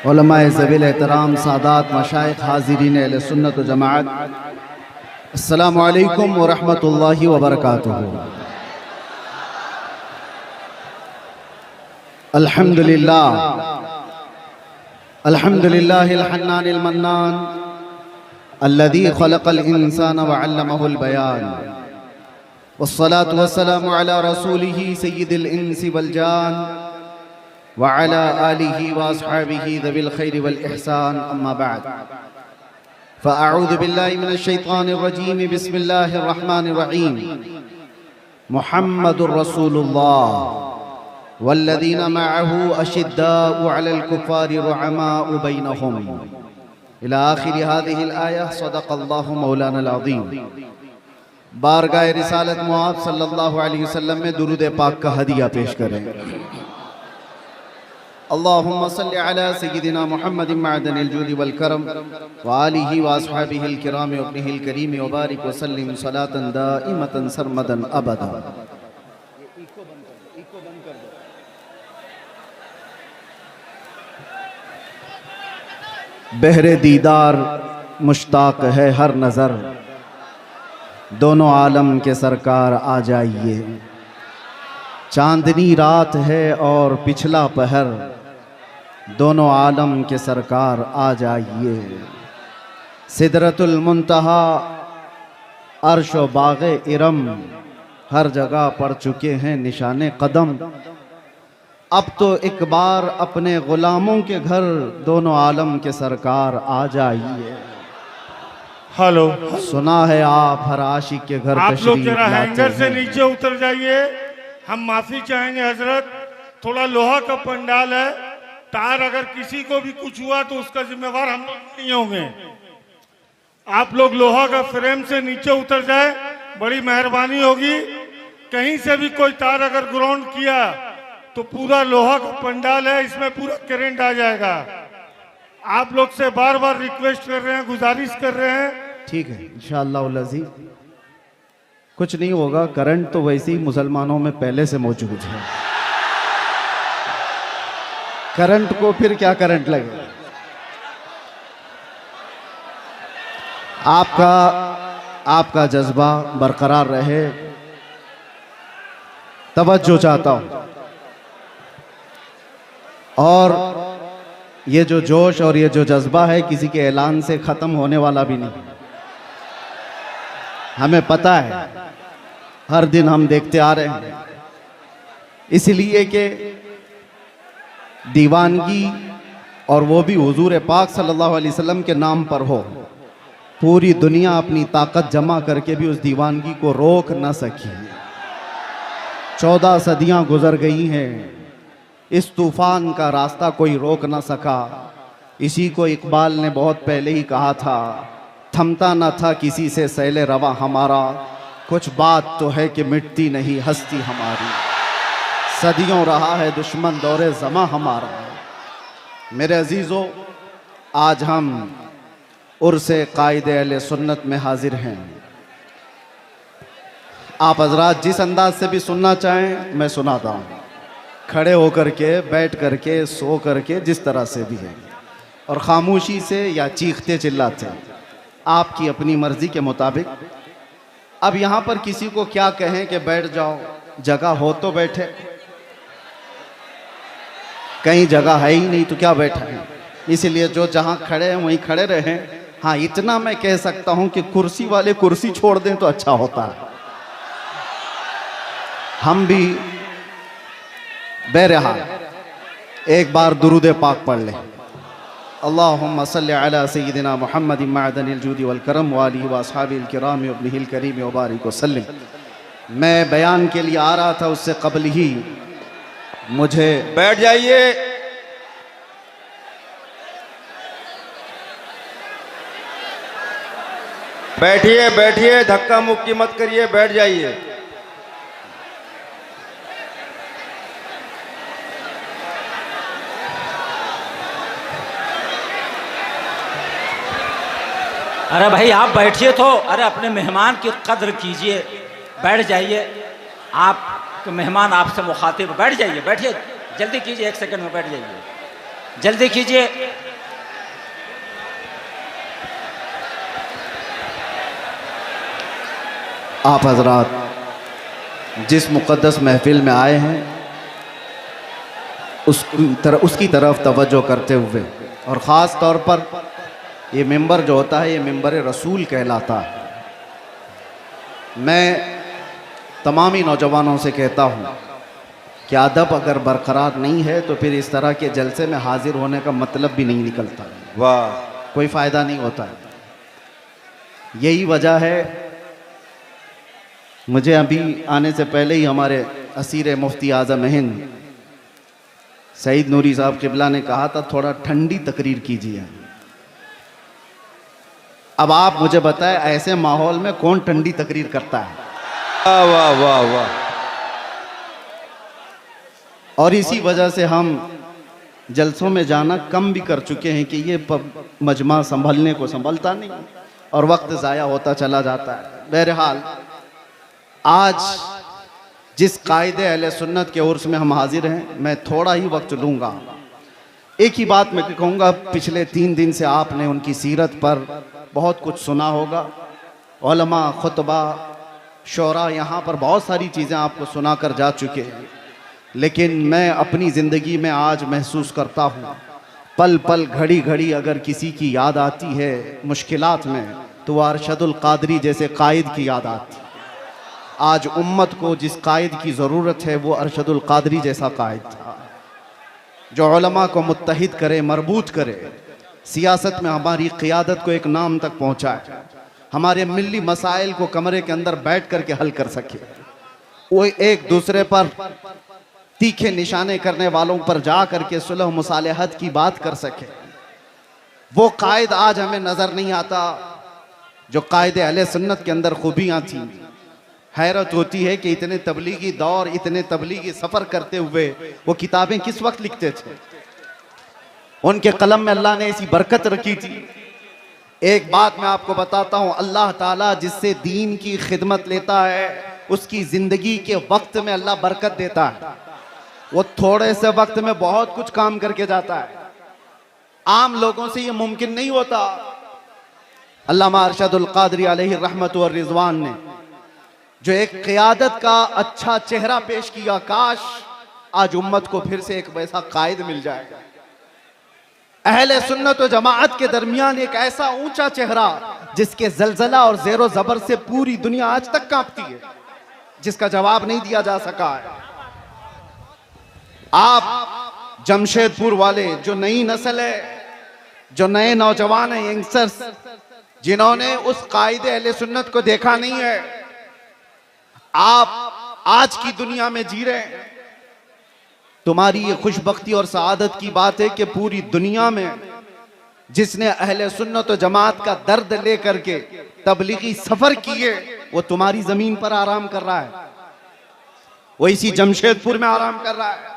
उलमाए ज़वील एहतराम सादात मशाइख हाज़िरीन अहले सुन्नत व जमाअत, अस्सलामु अलैकुम व रहमतुल्लाहि व बरकातुहू। अल्हम्दुलिल्लाह अल्हम्दुलिल्लाहिल हन्नानिल मन्नान अल्लज़ी खलक़ल इंसान व अल्लमहुल बयान वस्सलातु वस्सलामु अला रसूलिही सय्यिदिल इंसी वल जान व अला आलिही व अस्हाबिही ज़विल खैरि वल इहसान, अम्मा बअद। फ़अऊज़ु बिल्लाहि मिनश शैतानिर रजीम, बिस्मिल्लाहिर रहमानिर रहीम। मुहम्मदुर रसूलुल्लाह वल्लज़ीना मअहू अशिद्दाउ अलल कुफ़ारि रुहमाउ बैनहुम इला आखिरि हाज़िहिल आया। सदक़ल्लाहु मौलानल अज़ीम। बारगाह रिसालत मुआब सल्लल्लाहु अलैहि वसल्लम में दुरूद पाक का हदिया पेश करें। अल्लाहुम्मा सल्लि अला सय्यिदिना मुहम्मदिन मअदनिल जूदि वल करम व आलिहि व अस्हाबिहिल किराम व इब्निहिल करीम व बारिक व सल्लिम सलातन दाइमतन सरमदन अबदा। बहरे दीदार मुश्ताक है हर नज़र, दोनों आलम के सरकार आ जाइए। चांदनी रात है और पिछला पहर, दोनों आलम के सरकार आ जाइए। सिदरतुल मुंतहा अर्श व बाग़े इरम, हर जगह पड़ चुके हैं निशाने कदम। अब तो एक बार अपने गुलामों के घर, दोनों आलम के सरकार आ जाइए। हेलो, सुना है आप हर आशिक के घर आप लोग तशरीफ जरा लाते हैंगर से हैं। नीचे उतर जाइए। हम माफी चाहेंगे हजरत, थोड़ा लोहा का पंडाल है, तार अगर किसी को भी कुछ हुआ तो उसका जिम्मेवार हम लोग नहीं होंगे। आप लोग लोहा का फ्रेम से नीचे उतर जाए, बड़ी मेहरबानी होगी। कहीं से भी कोई तार अगर ग्राउंड किया तो पूरा लोहा का पंडाल है, इसमें पूरा करंट आ जाएगा। आप लोग से बार बार रिक्वेस्ट कर रहे हैं, गुजारिश कर रहे हैं। ठीक है, इंशाअल्लाह अज़ीज़ कुछ नहीं होगा। करंट तो वैसे ही मुसलमानों में पहले से मौजूद है, करंट को फिर क्या करंट लगे। आपका जज्बा बरकरार रहे, तवज्जो चाहता हूं। और ये जो जोश और ये जो जज्बा है किसी के ऐलान से ख़त्म होने वाला भी नहीं। हमें पता है, हर दिन हम देखते आ रहे हैं, इसलिए कि दीवानगी और वो भी हुजूर पाक सल्लल्लाहु अलैहि वसल्लम के नाम पर हो। पूरी दुनिया अपनी ताकत जमा करके भी उस दीवानगी को रोक न सकी। 14 सदियां गुजर गई हैं, इस तूफान का रास्ता कोई रोक ना सका। इसी को इकबाल ने बहुत पहले ही कहा था, थमता न था किसी से सैले रवा हमारा, कुछ बात तो है कि मिटती नहीं हस्ती हमारी। सदियों रहा है दुश्मन दौरे ज़मा हमारा। मेरे अजीज़ों, आज हम उर्से कायदे अहले सुन्नत में हाजिर हैं। आप हजरात जिस अंदाज से भी सुनना चाहें मैं सुनाता हूँ, खड़े होकर के, बैठ करके, सो करके, जिस तरह से भी है, और ख़ामोशी से या चीखते चिल्लाते, आपकी अपनी मर्ज़ी के मुताबिक। अब यहाँ पर किसी को क्या कहें कि बैठ जाओ, जगह हो तो बैठे, कहीं जगह है ही नहीं तो क्या बैठा है। इसलिए जो जहाँ खड़े हैं वहीं खड़े रहें। हाँ, इतना मैं कह सकता हूँ कि कुर्सी वाले कुर्सी छोड़ दें तो अच्छा होता है। हम भी बहरहाल एक बार दुरूद पाक पढ़ लें। अल्लाहुम्मा सल्लि अला सय्यिदिना मुहम्मदिन मअदनिल जूदि वल करम व आलिहि व अस्हाबिल किराम व इब्निहिल करीम व बारिक व सल्लिम। मैं बयान के लिए आ रहा था, उससे कबल ही मुझे बैठ जाइए। बैठिए बैठिए, धक्का मुक्की मत करिए, बैठ जाइए। अरे भाई आप बैठिए तो, अरे अपने मेहमान की कद्र कीजिए, बैठ जाइए। आप मेहमान आपसे मुखातिब, बैठ जाइए, बैठिए, जल्दी कीजिए, 1 सेकंड में बैठ जाइए। जल्दी कीजिए। आप हजरात जिस मुक़द्दस महफिल में आए हैं उसकी तरफ तवज्जो करते हुए, और ख़ास तौर पर ये मिंबर जो होता है ये मिंबर रसूल कहलाता है। मैं तमामी नौजवानों से कहता हूँ कि अदब अगर बरकरार नहीं है तो फिर इस तरह के जलसे में हाजिर होने का मतलब भी नहीं निकलता, वाह, कोई फ़ायदा नहीं होता है। यही वजह है, मुझे अभी आने से पहले ही हमारे असीर मुफ्ती आज़म हिंद सईद नूरी साहब क़िबला ने कहा था थोड़ा ठंडी तकरीर कीजिए। अब आप मुझे बताएं ऐसे माहौल में कौन ठंडी तकरीर करता है? वाह वाह वाह वाह। और इसी वजह से हम जलसों में जाना कम भी कर चुके हैं कि ये मजमा संभलने को संभलता नहीं और वक्त ज़ाया होता चला जाता है। बहरहाल आज जिस कायदे अहले सुन्नत के उर्स में हम हाजिर हैं, मैं थोड़ा ही वक्त लूँगा। एक ही बात मैं कहूँगा, पिछले 3 दिन से आपने उनकी सीरत पर बहुत कुछ सुना होगा। उलमा, खुतबा, शोरा, यहाँ पर बहुत सारी चीज़ें आपको सुना कर जा चुके हैं, लेकिन मैं अपनी ज़िंदगी में आज महसूस करता हूँ पल पल घड़ी घड़ी अगर किसी की याद आती है मुश्किलात में तो वह अरशदुल कादरी जैसे कायद की याद आती है। आज उम्मत को जिस कायद की ज़रूरत है वो अरशदुल कादरी जैसा कायद था, जो उलमा को मुत्तहिद करे, मरबूत करे, सियासत में हमारी क़ियादत को एक नाम तक पहुँचाए, हमारे मिली मसाइल को कमरे के अंदर बैठ कर के हल कर सके, वो एक दूसरे पर तीखे निशाने करने वालों पर जा करके सुलह मुसालहत की बात कर सके। वो कायद आज हमें नज़र नहीं आता जो कायदे अहले सुन्नत के अंदर खूबियाँ थी। हैरत होती है कि इतने तबलीगी दौर, इतने तबलीगी सफ़र करते हुए वो किताबें किस वक्त लिखते थे। उनके कलम में अल्लाह ने ऐसी बरकत रखी थी। एक बात मैं आपको बताता हूँ, अल्लाह ताला जिससे दीन की खिदमत लेता है उसकी ज़िंदगी के वक्त में अल्लाह बरकत देता है। वो थोड़े से वक्त में बहुत कुछ काम करके जाता है। आम लोगों से ये मुमकिन नहीं होता। अल्लामा अरशदुल कादरी अलैहि रहमत व रिज़वान ने जो एक क़ियादत का अच्छा चेहरा पेश किया, काश आज उम्मत को फिर से एक वैसा कायद मिल जाएगा। अहले सुन्नत व जमाअत के दरमियान एक ऐसा ऊंचा चेहरा जिसके जलजला और ज़ेरो ज़बर से पूरी दुनिया आज तक कांपती है, जिसका जवाब नहीं दिया जा सका है। आप जमशेदपुर वाले, जो नई नस्ल है, जो नए नौजवान हैं, यंगस्टर्स, जिन्होंने उस कायदे अहले सुन्नत को देखा नहीं है, आप आज की दुनिया में जी रहे हैं। तुम्हारी ये खुशबख्ती और सआदत की बात है कि पूरी दुनिया में जिसने अहले सुन्नत व जमात का दर्द लेकर के तबलीगी सफर किए वो तुम्हारी जमीन पर आराम कर रहा है, वो इसी जमशेदपुर में आराम कर रहा है।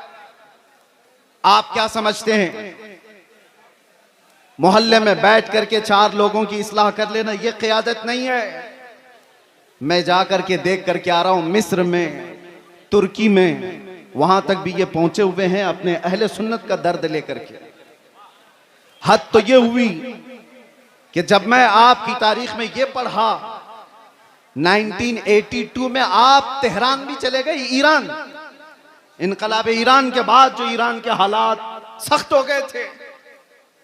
आप क्या समझते हैं मोहल्ले में बैठ करके 4 लोगों की इस्लाह कर लेना ये क़ियादत नहीं है। मैं जा करके देख करके आ रहा हूं, मिस्र में, तुर्की में, वहां तक भी ये पहुंचे हुए हैं अपने अहले सुन्नत का दर्द लेकर के। हद तो ये हुई कि जब मैं आपकी तारीख में ये पढ़ा 1982 में आप तेहरान भी चले गए, ईरान, इनकलाब ईरान के बाद जो ईरान के हालात सख्त हो गए थे।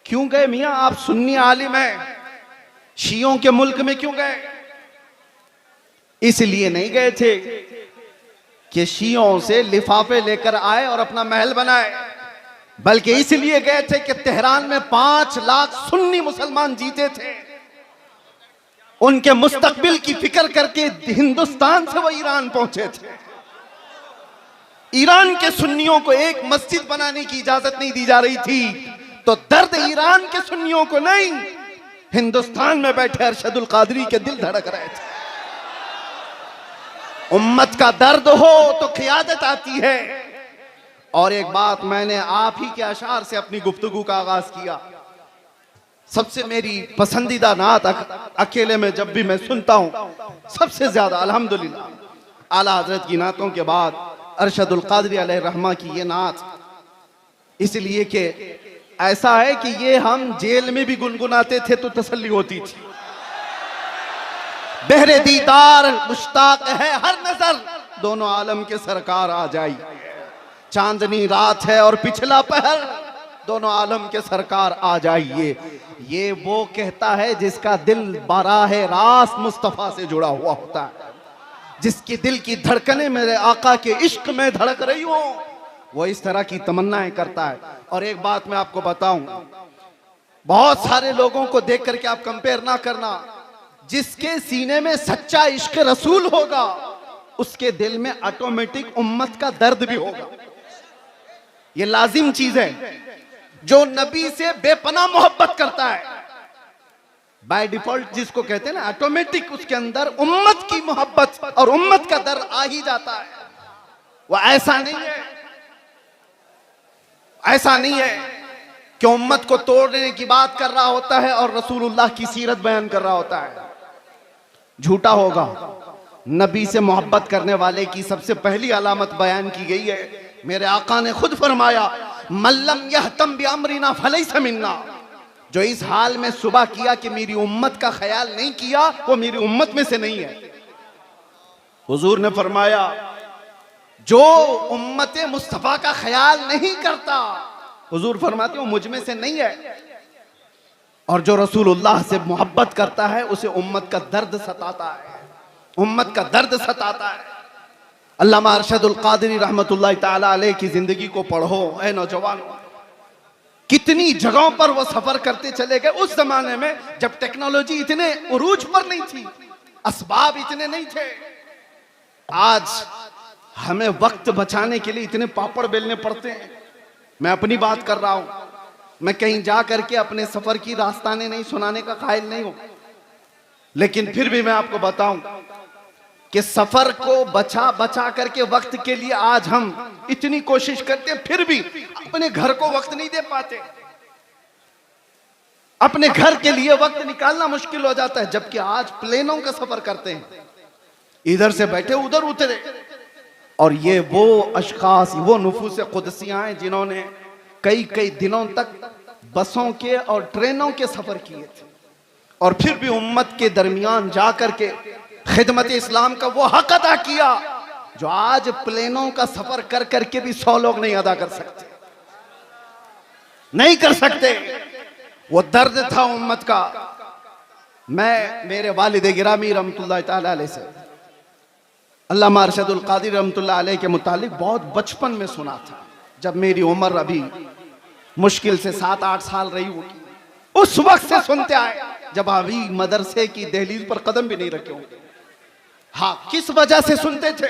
क्यों गए मियां? आप सुन्नी आलिम हैं, शियों के मुल्क में क्यों गए? इसलिए नहीं गए थे कि शियों से लिफाफे लेकर आए और अपना महल बनाए, बल्कि इसलिए गए थे कि तेहरान में 5 लाख सुन्नी मुसलमान जीते थे। उनके मुस्तकबिल की फिक्र करके हिंदुस्तान से वो ईरान पहुंचे थे। ईरान के सुन्नियों को एक मस्जिद बनाने की इजाजत नहीं दी जा रही थी, तो दर्द ईरान के सुन्नियों को नहीं, हिंदुस्तान में बैठे अरशदुल कादरी के दिल धड़क रहे थे। उम्मत का दर्द हो तो क़ियादत आती है। और एक बात मैंने आप ही के अशार से अपनी गुफ्तगू का आगाज किया। सबसे मेरी पसंदीदा नात अकेले में जब भी मैं सुनता हूं, सबसे ज्यादा अल्हम्दुलिल्लाह आला हजरत की नातों के बाद अरशदुल कादरी अलैहि रहमा की ये नात, इसलिए कि ऐसा है कि ये हम जेल में भी गुनगुनाते थे तो तसल्ली होती थी। बहरे दीदार मुश्ताक है हर नजर, दोनों आलम के सरकार आ जाई। चांदनी रात है और पिछला पहर, दोनों आलम के सरकार आ जाइए। ये वो कहता है जिसका दिल बाराह रास्त मुस्तफा से जुड़ा हुआ होता है, जिसकी दिल की धड़कनें मेरे आका के इश्क में धड़क रही हो, वो इस तरह की तमन्नाएं करता है। और एक बात मैं आपको बताऊं, बहुत सारे लोगों को देख करके आप कंपेयर ना करना। जिसके सीने में सच्चा इश्क रसूल होगा, उसके दिल में ऑटोमेटिक उम्मत का दर्द भी होगा। ये लाजिम चीज है। जो नबी से बेपनाह मोहब्बत करता है, बाय डिफॉल्ट जिसको कहते हैं ना, ऑटोमेटिक उसके अंदर उम्मत की मोहब्बत और उम्मत का दर्द आ ही जाता है। वो ऐसा नहीं है, ऐसा नहीं है कि उम्मत को तोड़ने की बात कर रहा होता है और रसूलुल्लाह की सीरत बयान कर रहा होता है। झूठा होगा। नबी से मोहब्बत करने वाले की सबसे पहली अलामत बयान की गई है। मेरे आका ने खुद फरमाया, मल्लम यहतम बिअमरिना फलैसा मिन्ना। जो इस हाल में सुबह किया कि मेरी उम्मत का ख्याल नहीं किया, वो मेरी उम्मत में से नहीं है। हुजूर ने फरमाया, जो उम्मत मुस्तफा का ख्याल नहीं करता, हुजूर फरमाते हो मुझ में से नहीं है। और जो रसूलुल्लाह से मोहब्बत करता है, उसे उम्मत का दर्द सताता है, उम्मत का दर्द सताता है। अल्लामा अरशदुल कादरी रहमतुल्लाह ताला अलैह की जिंदगी को पढ़ो ऐ नौजवानों। कितनी जगहों पर वो सफर करते चले गए। उस जमाने में जब टेक्नोलॉजी इतने उरूज पर नहीं थी, असबाब इतने नहीं थे। आज हमें वक्त बचाने के लिए इतने पापड़ बेलने पड़ते हैं। मैं अपनी बात कर रहा हूं, मैं कहीं जा करके अपने सफर की दास्तानें नहीं सुनाने का कायल नहीं हूं, लेकिन फिर भी मैं आपको बताऊं कि सफर को बचा बचा करके वक्त के लिए आज हम इतनी कोशिश करते हैं, फिर भी अपने घर को वक्त नहीं दे पाते। अपने घर के लिए वक्त निकालना मुश्किल हो जाता है। जबकि आज प्लेनों का सफर करते हैं, इधर से बैठे उधर उतरे। और ये वो अशखास, वो नुफूस कुदसियां हैं जिन्होंने कई कई दिनों तक बसों के और ट्रेनों के सफर किए थे, और फिर भी उम्मत के दरमियान जाकर के खिदमत इस्लाम का वो हक अदा किया जो आज प्लेनों का सफर कर करके भी 100 लोग नहीं अदा कर सकते, नहीं कर सकते। वो दर्द था उम्मत का। मैं मेरे वालिद गिरामी रहमतुल्लाह ताला अलैह से अल्लामा अरशदुल कादरी रहमतुल्लाह अलैह के मुतालिक बहुत बचपन में सुना था, जब मेरी उम्र अभी मुश्किल से 7-8 साल रही होगी। उस वक्त से सुनते आए जब अभी मदरसे की दहलीज पर कदम भी नहीं रखे होंगे। हाँ, किस वजह से सुनते थे?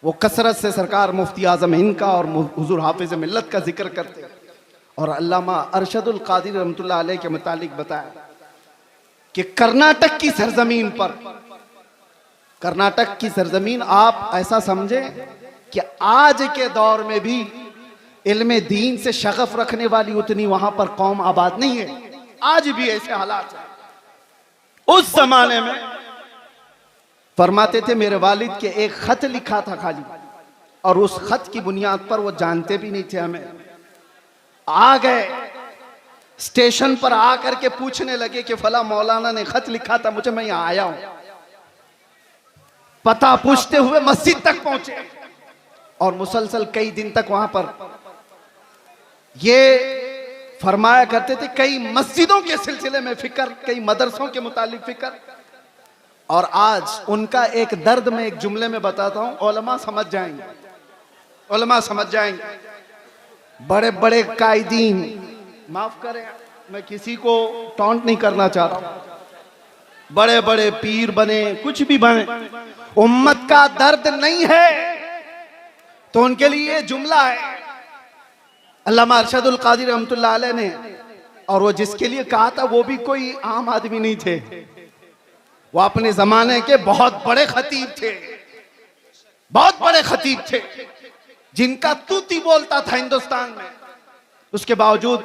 वो कसरत से सरकार मुफ्ती आजम हिंद का और हुजूर हाफिज मिल्लत का जिक्र करते, और अल्लामा अरशदुल कादरी रहमतुल्लाह अलैह के मुतालिक बताया कि कर्नाटक की सरजमीन पर, कर्नाटक की सरजमीन आप ऐसा समझे कि आज के दौर में भी इल्मे दीन से शगफ रखने वाली उतनी वहां पर कौम आबाद नहीं है। आज भी ऐसे हालात हैं। उस जमाने में फरमाते थे, मेरे वालिद के एक खत लिखा था खाली, और उस खत की बुनियाद पर वो जानते भी नहीं थे हमें। आ गए स्टेशन पर, आकर के पूछने लगे कि फला मौलाना ने खत लिखा था मुझे, मैं यहां आया हूं। पता पूछते हुए मस्जिद तक पहुंचे, और मुसलसल कई दिन तक वहां पर ये फरमाया करते थे, कई मस्जिदों के सिलसिले में फिक्र, कई मदरसों के मुतालिक फिक्र। और आज उनका एक दर्द मैं एक जुमले में बताता हूं, उलमा समझ जाएंगे, उलमा समझ जाएंगे। बड़े बड़े कायदीन, माफ करें मैं किसी को टॉन्ट नहीं करना चाह रहा, बड़े बड़े पीर बने, कुछ भी बने, उम्मत का दर्द नहीं है तो उनके लिए ये जुमला है। अल्लामा अरशदुल कादरी रहमतुल्लाह अलैह ने, और वो जिसके लिए कहा था वो भी कोई आम आदमी नहीं थे, वो अपने जमाने के बहुत बड़े खतीब थे, बहुत बड़े खतीब थे जिनका तूती बोलता था हिंदुस्तान में। उसके बावजूद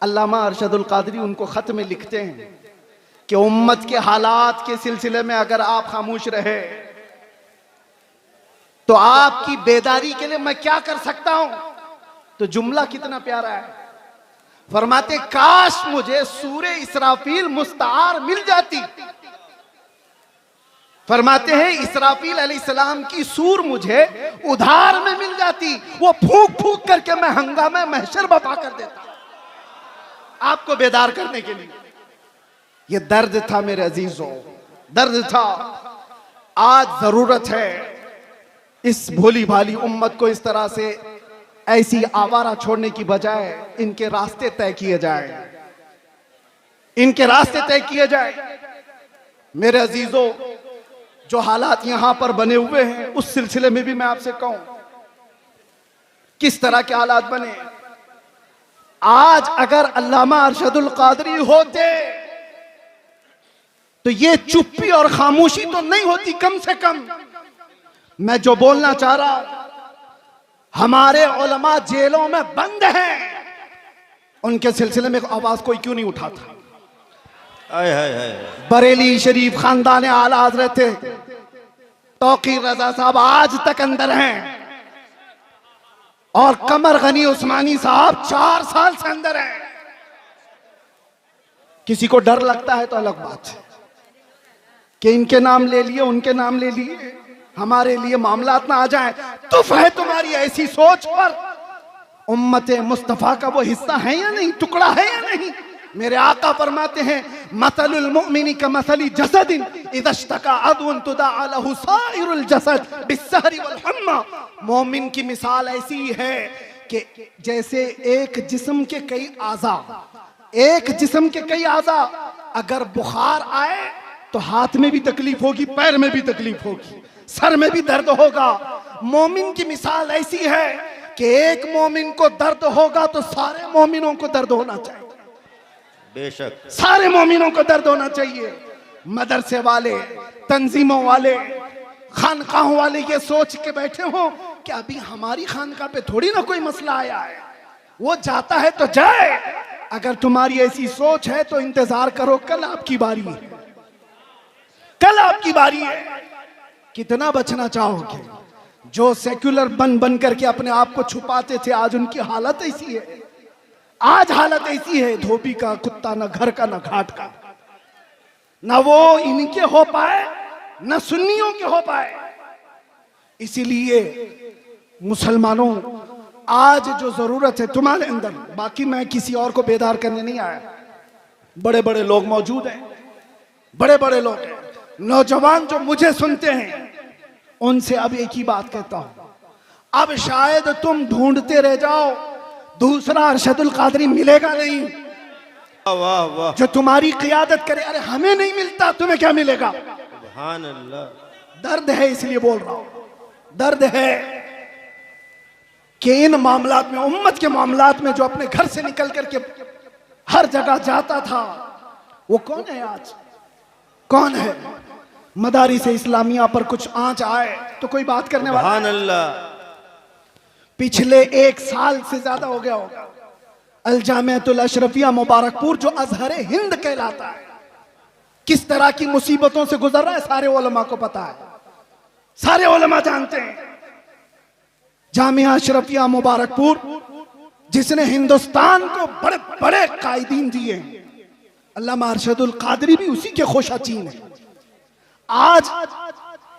अल्लामा अरशदुल कादरी उनको खत में लिखते हैं कि उम्मत के हालात के सिलसिले में अगर आप खामोश रहे तो आपकी बेदारी के लिए मैं क्या कर सकता हूं। तो जुमला कितना प्यारा है, फरमाते काश मुझे सूरे इसराफील मुस्तार मिल जाती। फरमाते हैं इसराफील अलैहिस्सलाम की सूर मुझे उधार में मिल जाती, वो फूंक फूंक करके मैं हंगामा महशर बपा कर देता आपको बेदार करने के लिए। ये दर्द था मेरे अजीजों, दर्द था। आज जरूरत है इस भोली भाली उम्मत को इस तरह से ऐसी आवारा छोड़ने की बजाय इनके रास्ते तय किए जाए, इनके रास्ते तय किए जाए। मेरे अजीजों, जो हालात यहां पर बने हुए हैं उस सिलसिले में भी मैं आपसे कहूं किस तरह के हालात बने। आज अगर अल्लामा अरशदुल कादरी होते तो ये चुप्पी और खामोशी तो नहीं होती। कम से कम मैं जो बोलना चाह रहा हूं, हमारे उलमा जेलों में बंद हैं, उनके सिलसिले में आवाज कोई क्यों नहीं उठाता। आय हाय हाय। बरेली शरीफ खानदान आला हजरत तौकीर रजा साहब आज तक अंदर हैं और कमर गनी उस्मानी साहब 4 साल से अंदर हैं। किसी को डर लगता है तो अलग बात है कि इनके नाम ले लिए उनके नाम ले लिए, हमारे लिए मामलात ना आ जाए। तुफ है तुम्हारी ऐसी सोच पर। उम्मत मुस्तफा का वो हिस्सा है या नहीं, टुकड़ा है या नहीं। मेरे आका फरमाते हैं मसलुल मुमिनी का मसली जसदिन इज़ा इश्तका अदुन तुदअ लहु साइरुल जसद बिस्सहरी वल हम्मा। मोमिन की मिसाल ऐसी है कि जैसे एक जिस्म के कई आज़ा, एक जिस्म के कई आज़ा, अगर बुखार आए तो हाथ में भी तकलीफ होगी, पैर में भी तकलीफ होगी, सर में भी दर्द होगा। मोमिन की मिसाल ऐसी है कि एक मोमिन को दर्द होगा तो सारे मोमिनों को दर्द होना चाहिए। बेशक सारे मोमिनों को दर्द होना चाहिए। मदरसे वाले, तंजीमों वाले, खानकाहों वाले ये सोच के बैठे हो कि अभी हमारी खानकाह पे थोड़ी ना कोई मसला आया है, वो जाता है तो जाए। अगर तुम्हारी ऐसी सोच है तो इंतजार करो, कल आपकी बारी है, कल आपकी बारी है। कितना बचना चाहोगे? जो सेक्युलर बन बन करके अपने आप को छुपाते थे, आज उनकी हालत ऐसी है। आज हालत ऐसी है, धोबी का कुत्ता, न घर का न घाट का। न वो इनके हो पाए न सुन्नियों के हो पाए। इसीलिए मुसलमानों, आज जो जरूरत है तुम्हारे अंदर, बाकी मैं किसी और को बेदार करने नहीं आया। बड़े बड़े लोग मौजूद हैं, बड़े बड़े लोग हैं। नौजवान जो मुझे सुनते हैं उनसे अब एक ही बात कहता हूं, अब शायद तुम ढूंढते रह जाओ, दूसरा अरशदुल कादरी मिलेगा नहीं वाह वाह, जो तुम्हारी क़ियादत करे। अरे हमें नहीं मिलता, तुम्हें क्या मिलेगा? सुभान अल्लाह। दर्द है, इसलिए बोल रहा हूं, दर्द है कि इन मामलात में, उम्मत के मामलात में, जो अपने घर से निकल करके हर जगह जाता था, वो कौन है आज? कौन है? मदारिस इस्लामिया पर कुछ आंच आए तो कोई बात करने वाला? सुभान अल्लाह। पिछले 1 साल से ज्यादा हो गया होगा, अल जामिअतुल अशरफिया मुबारकपुर, जो अजहर हिंद कहलाता है, किस तरह की मुसीबतों से गुजर रहा है सारे उलमा को पता है, सारे उलमा जानते हैं। जामिया अशरफिया मुबारकपुर जिसने हिंदुस्तान को बड़े बड़े कायदीन दिए, अल्लामा अरशदुल कादरी भी उसी के खोशाचीन है। आज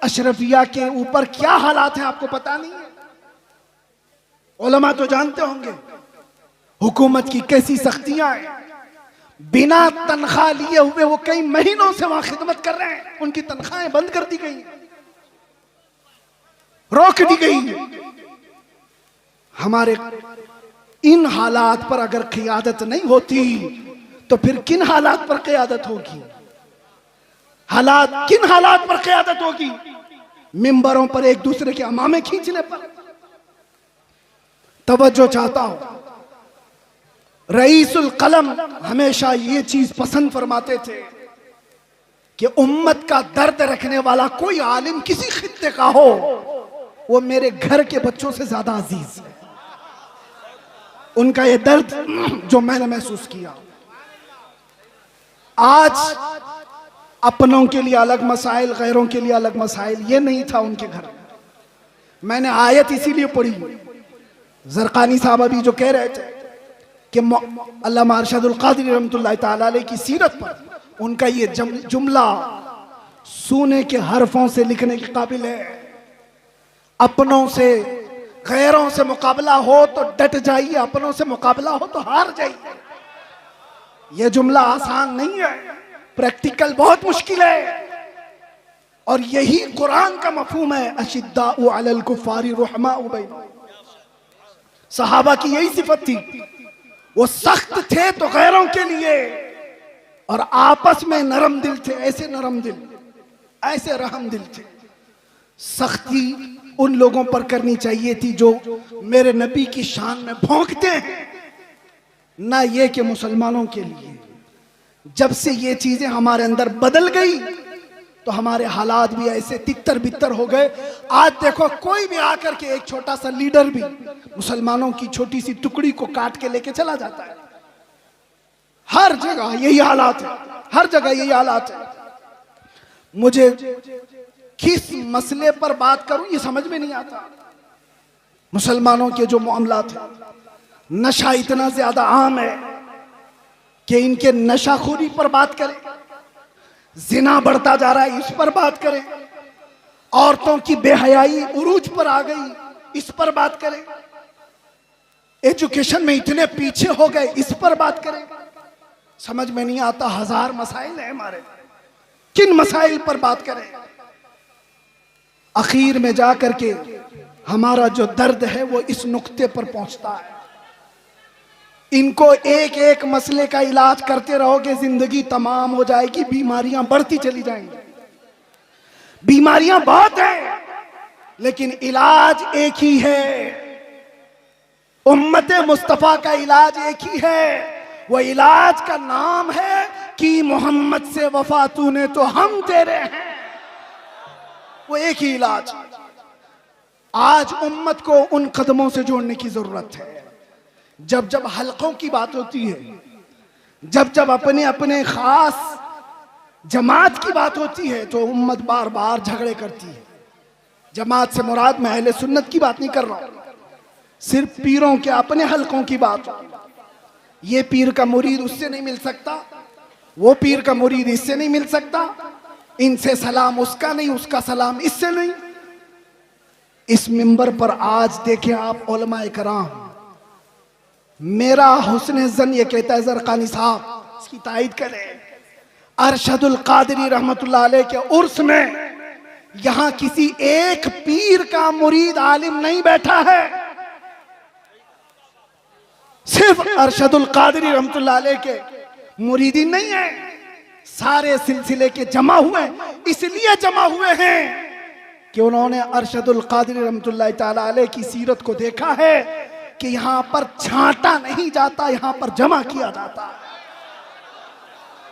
अशरफिया के ऊपर क्या हालात हैं आपको पता नहीं है? उलमा तो जानते होंगे हुकूमत की कैसी सख्तियां हैं। बिना तनख्वाह लिए हुए वो कई महीनों से वहां खिदमत कर रहे हैं, उनकी तनख्वाहें बंद कर दी गई, रोक दी गई। हमारे इन हालात पर अगर क़ियादत नहीं होती तो फिर किन हालात पर क़ियादत होगी? हालात, किन हालात पर क़ियादत होगी? मिंबरों पर एक दूसरे के अमामे खींचने पर। तवज्जो चाहता हूं, रईसुल कलम हमेशा ये चीज पसंद फरमाते थे कि उम्मत का दर्द रखने वाला कोई आलिम किसी खित्ते का हो, वो मेरे घर के बच्चों से ज्यादा अजीज है। उनका ये दर्द जो मैंने महसूस किया, आज अपनों के लिए अलग मसाइल, गैरों के लिए अलग मसाइल, ये नहीं था उनके घर। मैंने आयत इसीलिए पढ़ी, जरकानी साहब अभी जो कह रहे थे कि अल्लामा अरशदुल क़ादिरी रहमतुल्लाह ताला अलैह की सीरत पर उनका ये जुमला सोने के हरफों से लिखने के काबिल है। अपनों से गैरों से मुकाबला हो तो डट जाइए, अपनों से मुकाबला हो तो हार जाइए। यह जुमला आसान नहीं है, प्रैक्टिकल बहुत मुश्किल है। और यही कुरान का मफहूम है, अशिद्दाउ अलल कुफ्फारी रुहमाउ बैनहुम। सहाबा की यही सिफत थी, वो सख्त थे तो गैरों के लिए और आपस में नरम दिल थे। ऐसे नरम दिल, ऐसे रहम दिल थे। सख्ती उन लोगों पर करनी चाहिए थी जो मेरे नबी की शान में भौंकते हैं, ना ये कि मुसलमानों के लिए। जब से ये चीजें हमारे अंदर बदल गई तो हमारे हालात भी ऐसे तितर बितर हो गए। आज देखो, कोई भी आकर के, एक छोटा सा लीडर भी मुसलमानों की छोटी सी टुकड़ी को काट के लेके चला जाता है। हर जगह यही हालात है, हर जगह यही हालात है। मुझे किस मसले पर बात करूं ये समझ में नहीं आता। मुसलमानों के जो मामलात हैं, नशा इतना ज्यादा आम है कि इनके नशाखोरी पर बात करें, जिना बढ़ता जा रहा है इस पर बात करें, औरतों की बेहयाई उरूज पर आ गई इस पर बात करें, एजुकेशन में इतने पीछे हो गए इस पर बात करें। समझ में नहीं आता, हजार मसाइल है हमारे, किन मसाइल पर बात करें। आखिर में जाकर के हमारा जो दर्द है वो इस नुक्ते पर पहुंचता है। इनको एक एक मसले का इलाज करते रहोगे, जिंदगी तमाम हो जाएगी, बीमारियां बढ़ती चली जाएंगी। बीमारियां बहुत हैं लेकिन इलाज एक ही है। उम्मत मुस्तफा का इलाज एक ही है, वो इलाज का नाम है कि मोहम्मद से वफा तूने तो हम तेरे हैं। वो एक ही इलाज। आज उम्मत को उन कदमों से जोड़ने की जरूरत है। जब जब हलकों की बात होती है, जब जब अपने अपने खास जमात की बात होती है तो उम्मत बार बार झगड़े करती है। जमात से मुराद मैं अहले सुन्नत की बात नहीं कर रहा हूं, सिर्फ पीरों के अपने हलकों की बात। ये पीर का मुरीद उससे नहीं मिल सकता, वो पीर का मुरीद इससे नहीं मिल सकता, इनसे सलाम उसका नहीं, उसका सलाम इससे नहीं। इस मिंबर पर आज देखें आप उलमाए कराम, मेरा हुस्न जन ये कहता है, ज़रक़ानी साहब इसकी तायद करें, अरशदुल क़ादिरी रहमतुल्लाह अलैह के उर्स में यहां किसी एक पीर का मुरीद आलिम नहीं बैठा है, सिर्फ अरशदुल क़ादिरी रहमतुल्लाह अलैह के मुरीदी नहीं है, सारे सिलसिले के जमा हुए। इसलिए जमा हुए हैं कि उन्होंने अरशदुल क़ादिरी रहमतुल्लाह ताला अलैह की सीरत को देखा है कि यहां पर छांटा नहीं जाता, यहां पर जमा किया जाता है,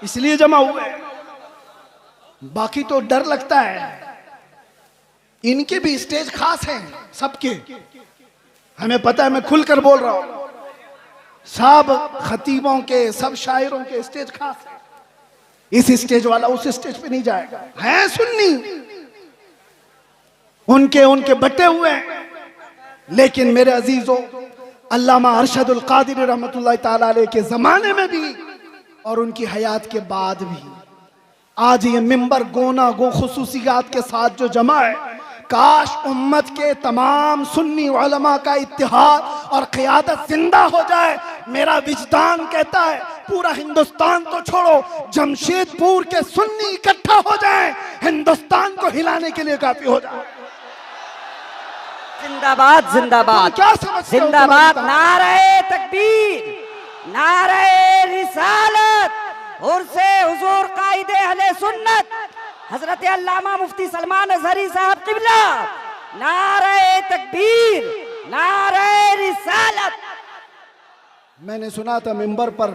इसलिए जमा हुए। बाकी तो डर लगता है। इनके भी स्टेज खास हैं, सबके हमें पता है, मैं खुलकर बोल रहा हूं। सब खतीबों के, सब शायरों के स्टेज खास है। इस स्टेज वाला उस स्टेज पे नहीं जाएगा। है सुन्नी, उनके बटे हुए हैं। लेकिन मेरे अजीजों, अल्लामा अरशदुल क़ादिरी रहमतुल्लाह ताला अलैह के जमाने में भी और उनकी हयात के बाद भी आज ये मिंबर गोना गो खुसूसियात के साथ जो जमा है, काश उम्मत के तमाम सुन्नी उलमा का इत्तिहाद और क़ियादत जिंदा हो जाए। मेरा विजदान कहता है पूरा हिंदुस्तान तो छोड़ो, जमशेदपुर के सुन्नी इकट्ठा हो जाए, हिंदुस्तान को हिलाने के लिए काफी हो जाए। जिंदाबाद जिंदाबाद क्या समझते हो? जिंदाबाद, नारे तकबीर, नारे रिसालत और से हुजूर कायदे अहले सुन्नत हजरत अल्लामा मुफ्ती सलमान अजहरी साहब क़िबला, नारे तकबीर, नारे रिसालत। मैंने सुना था मिंबर पर,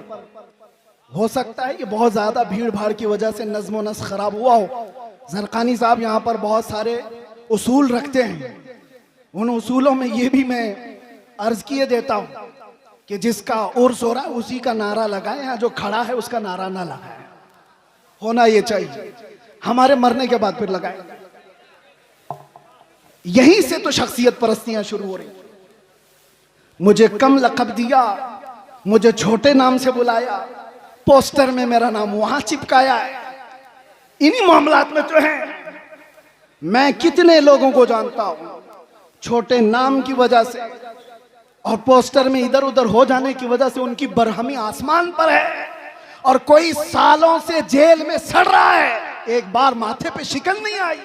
हो सकता है कि बहुत ज्यादा भीड़ भाड़ की वजह से नज्म व नस्ख खराब हुआ हो। ज़रक़ानी साहब यहाँ पर बहुत सारे उसूल रखते हैं, उन उसूलों में ये भी मैं अर्ज किए देता हूँ कि जिसका उर्स हो रहा है उसी का नारा लगाए, यहाँ जो खड़ा है उसका नारा ना लगाए। होना ये चाहिए, हमारे मरने के बाद फिर लगाए। यहीं से तो शख्सियत परस्तियां शुरू हो रही। मुझे कम लक़ब दिया मुझे छोटे नाम से बुलाया, पोस्टर में मेरा नाम वहां चिपकाया है। इन्हीं मामलात में तो है। मैं कितने लोगों को जानता हूं छोटे नाम की वजह से और पोस्टर में इधर उधर हो जाने की वजह से उनकी बरहमी आसमान पर है, और कोई सालों से जेल में सड़ रहा है, एक बार माथे पे शिकन नहीं आई।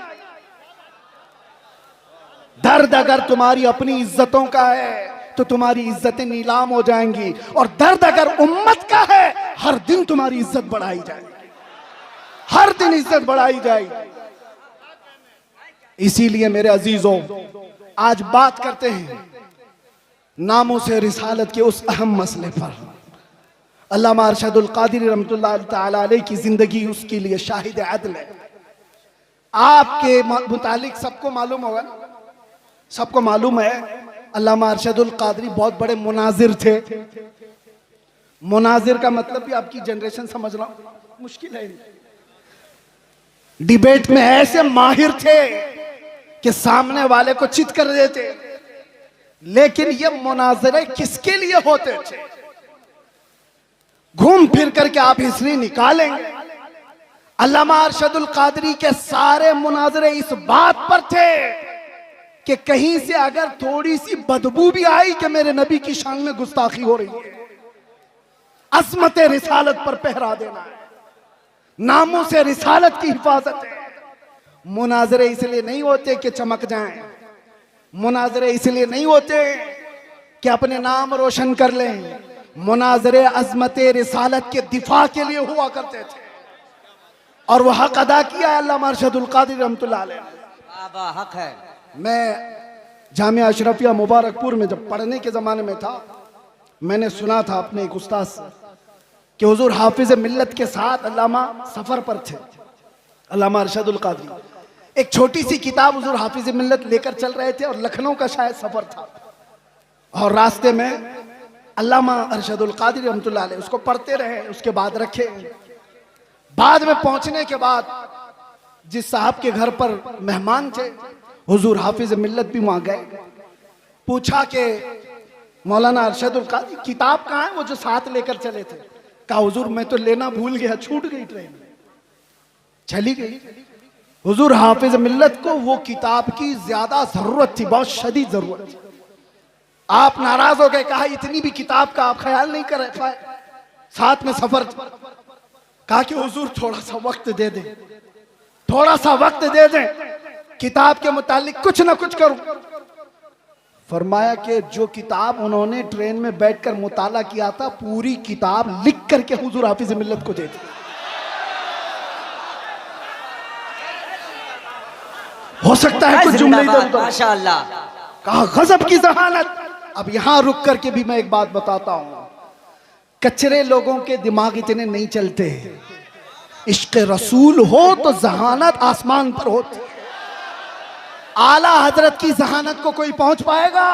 दर्द अगर तुम्हारी अपनी इज्जतों का है तो तुम्हारी इज्जतें नीलाम हो जाएंगी, और दर्द अगर उम्मत का है हर दिन तुम्हारी इज्जत बढ़ाई जाएगी, हर दिन इज्जत बढ़ाई जाएगी। इसीलिए मेरे अजीजों, आज बात करते हैं नामों से रिसालत के उस अहम मसले पर। अल्लामा अरशदुल कादिरी रहमतुल्लाह तआला अलैह की जिंदगी उसके लिए शाहिद अदल है। आपके मुतालिक सबको मालूम होगा, सबको मालूम है अल्लामा अरशदुल कादरी बहुत बड़े मुनाजिर थे। मुनाजिर का मतलब भी आपकी जनरेशन समझना मुश्किल है। डिबेट में ऐसे माहिर थे कि सामने वाले को चित कर देते। लेकिन ये मुनाजरे किसके लिए होते थे? घूम फिर करके आप हिस्ट्री निकालेंगे, अल्लामा अरशदुल कादरी के सारे मुनाजरे इस बात पर थे कि कहीं से अगर थोड़ी सी बदबू भी आई कि मेरे नबी की शान में गुस्ताखी हो रही है, अज़मत रिसालत पर पहरा देना है, नामों से रिसालत की हिफाजत है। मुनाजरे इसलिए नहीं होते कि चमक जाएं, मुनाजरे इसलिए नहीं होते कि अपने नाम रोशन कर लें, मुनाजरे अज़मत रिसालत के दिफा के लिए हुआ करते थे, और वह हक अदा किया है अल्लामा अरशदुल कादरी रहमतुल्लाह अलैह ने। हक है। मैं जामिया अशरफिया मुबारकपुर में जब पढ़ने के ज़माने में था, मैंने सुना था अपने एक उस्ताद से कि हुजूर हाफिज मिल्लत के साथ अल्लामा सफ़र पर थे, अल्लामा अरशदुल कादरी। एक छोटी सी किताब हुजूर हाफिज मिल्लत लेकर चल रहे थे, और लखनऊ का शायद सफ़र था, और रास्ते में अल्लामा अरशदुल कादरी रहमतुल्लाह अलैह उसको पढ़ते रहे, उसके बाद रखे। बाद में पहुंचने के बाद जिस साहब के घर पर मेहमान थे, हुजूर हाफिज मिल्लत भी वहां गए। पूछा कि मौलाना अरशदुल कादरी किताब कहाँ है, वो जो साथ लेकर चले थे? कहा हुजूर मैं तो लेना भूल गया, छूट गई, ट्रेन चली गई। हुजूर हाफिज मिल्लत को वो किताब की ज्यादा जरूरत थी, बहुत शदीद जरूरत थी। आप नाराज हो गए, कहा इतनी भी किताब का आप ख्याल नहीं कर रहे, साथ में सफर। कहा कि हुजूर थोड़ा सा वक्त दे दें, थोड़ा सा वक्त दे दें, किताब के मुतालिक कुछ ना कुछ करूं। फरमाया कि जो किताब उन्होंने ट्रेन में बैठकर मुताला किया था, पूरी किताब लिख करके हुजूर हाफिज मिल्लत को दे दी। हो सकता है कुछ जुमले इधर उधर, माशाअल्लाह। कहा गजब की जहानत। अब यहां रुक करके भी मैं एक बात बताता हूं, कचरे लोगों के दिमाग इतने नहीं चलते। इश्क रसूल हो तो जहानत आसमान पर होती। आला हजरत की जहानत को कोई पहुंच पाएगा?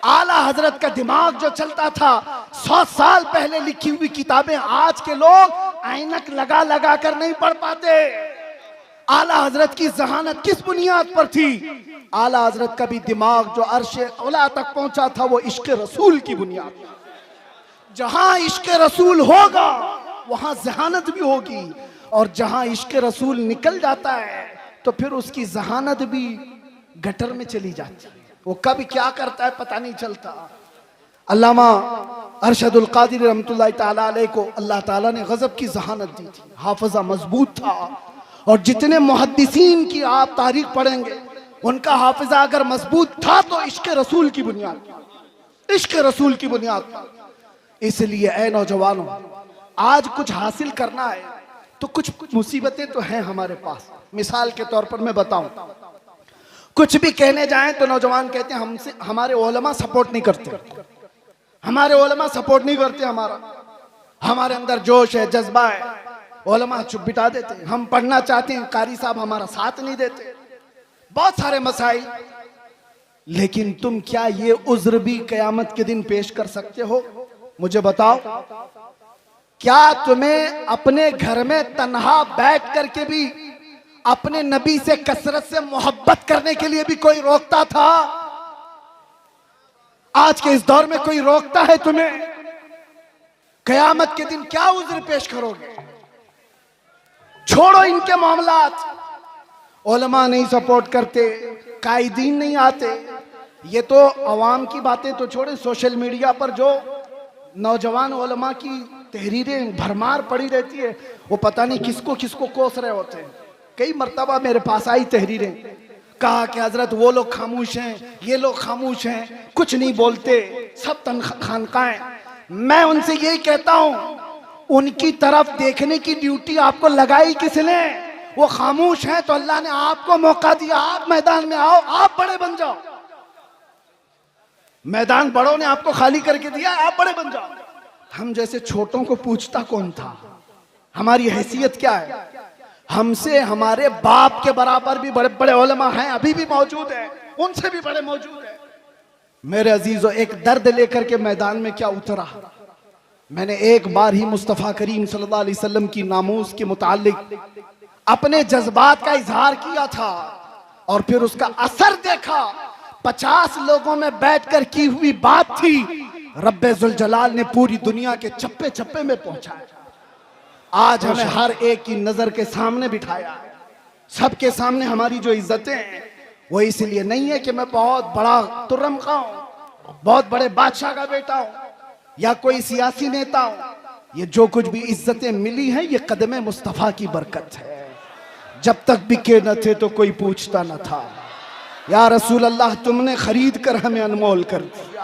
आला हजरत का दिमाग जो चलता था, 100 साल पहले लिखी हुई किताबें आज के लोग ऐनक लगा लगा कर नहीं पढ़ पाते। आला हजरत की जहानत किस बुनियाद पर थी? आला हजरत का भी दिमाग जो अर्शे औला तक पहुंचा था, वो इश्क रसूल की बुनियाद। जहां इश्क रसूल होगा वहां जहानत भी होगी, और जहां इश्क रसूल निकल जाता है तो फिर उसकी जहानत भी गटर में चली जाती है। वो कब क्या करता है पता नहीं चलता। अल्लामा अरशदुल कादिरी रहमतुल्लाह तआला अलैह को अल्लाह ताला ने गजब की जहानत दी थी, हाफिजा मजबूत था। और जितने मुहद्दिसीन की आप तारीख पढ़ेंगे, उनका हाफिजा अगर मजबूत था तो इश्क रसूल की बुनियाद, इश्क रसूल की बुनियाद। इसलिए ऐ नौजवानों, आज कुछ हासिल करना है तो कुछ मुसीबतें तो हैं हमारे पास। मिसाल के तौर पर मैं बताऊं, कुछ भी कहने जाएं तो नौजवान कहते हैं हमसे हमारे उलमा सपोर्ट नहीं करते, हमारे उलमा सपोर्ट नहीं करते, हमारे अंदर जोश है, जज्बा है, उलमा चुप बिठा देते। हम पढ़ना चाहते हैं, कारी साहब हमारा साथ नहीं देते। बहुत सारे मसाइल। लेकिन तुम क्या ये उज्र भी कयामत के दिन पेश कर सकते हो? मुझे बताओ, क्या तुम्हें अपने घर में तन्हा बैठ करके भी अपने नबी से कसरत से मोहब्बत करने के लिए भी कोई रोकता था? आज के इस दौर में कोई रोकता है तुम्हें? कयामत के दिन क्या उज्र पेश करोगे? छोड़ो इनके मामलात। उलमा नहीं सपोर्ट करते, कायदीन नहीं आते। ये तो अवाम की बातें तो छोड़े, सोशल मीडिया पर जो नौजवान उलमा की तहरीरें भरमार पड़ी रहती है, वो पता नहीं किसको किसको कोस रहे होते हैं। कई मर्तबा मेरे पास आई तहरीरें, कहा कि हजरत वो लोग खामोश हैं, ये लोग खामोश हैं, कुछ नहीं बोलते, सब खानकाएं। मैं उनसे यही कहता हूं, उनकी तरफ देखने की ड्यूटी आपको लगाई किसने? वो खामोश हैं तो अल्लाह ने आपको मौका दिया, आप मैदान में आओ, आप बड़े बन जाओ। मैदान बड़ों ने आपको खाली करके दिया, आप बड़े बन जाओ। हम जैसे छोटों को पूछता कौन था? हमारी हैसियत क्या है? हमसे हमारे बाप के बराबर भी बड़े बड़े उलमा हैं, अभी भी मौजूद हैं, उनसे भी बड़े मौजूद हैं। मेरे अजीजों, एक दर्द लेकर के मैदान में क्या उतरा? मैंने एक बार ही मुस्तफ़ा करीम सल्लल्लाहु अलैहि वसल्लम की नामूस के मुतालिक अपने जज्बात का इजहार किया था और फिर उसका असर देखा। 50 लोगों में बैठकर की हुई बात थी, रब्बे जुल जलाल ने पूरी दुनिया के चप्पे चप्पे में पहुंचाया। आज हमें हर एक की नजर के सामने बिठाया है। सबके सामने हमारी जो इज्जतें हैं वो इसलिए नहीं है कि मैं बहुत बड़ा तुर्रम का हूं, बहुत बड़े बादशाह का बेटा हूं या कोई सियासी नेता हूं। ये जो कुछ भी इज्जतें मिली हैं ये कदमे मुस्तफा की बरकत है। जब तक बिके न थे तो कोई पूछता न था। या रसूल अल्लाह, तुमने खरीद कर हमें अनमोल कर दिया।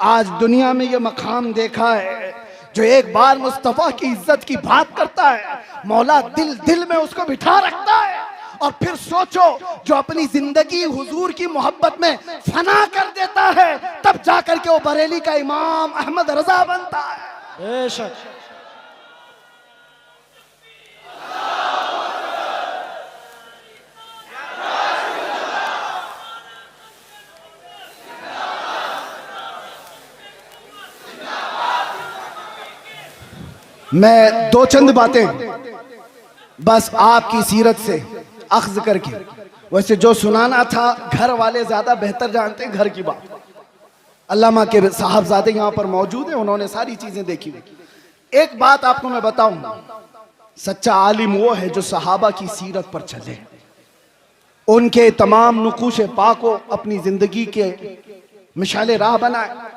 आज दुनिया में ये मकाम देखा है, जो एक बार मुस्तफा की इज्जत की बात करता है, मौला दिल दिल में उसको बिठा रखता है। और फिर सोचो, जो अपनी जिंदगी हुजूर की मोहब्बत में फना कर देता है, तब जाकर के वो बरेली का इमाम अहमद रजा बनता है। बेशक। मैं दो चंद बातें बस आपकी सीरत से अख्ज करके, वैसे जो सुनाना था घर वाले ज्यादा बेहतर जानते हैं घर की बात। अल्लामा के साहबजादे यहाँ पर मौजूद हैं, उन्होंने सारी चीजें देखी। एक बात आपको मैं बताऊं, सच्चा आलिम वो है जो सहाबा की सीरत पर चले, उनके तमाम नुकूश पाक को अपनी जिंदगी के मिसाले राह बनाए।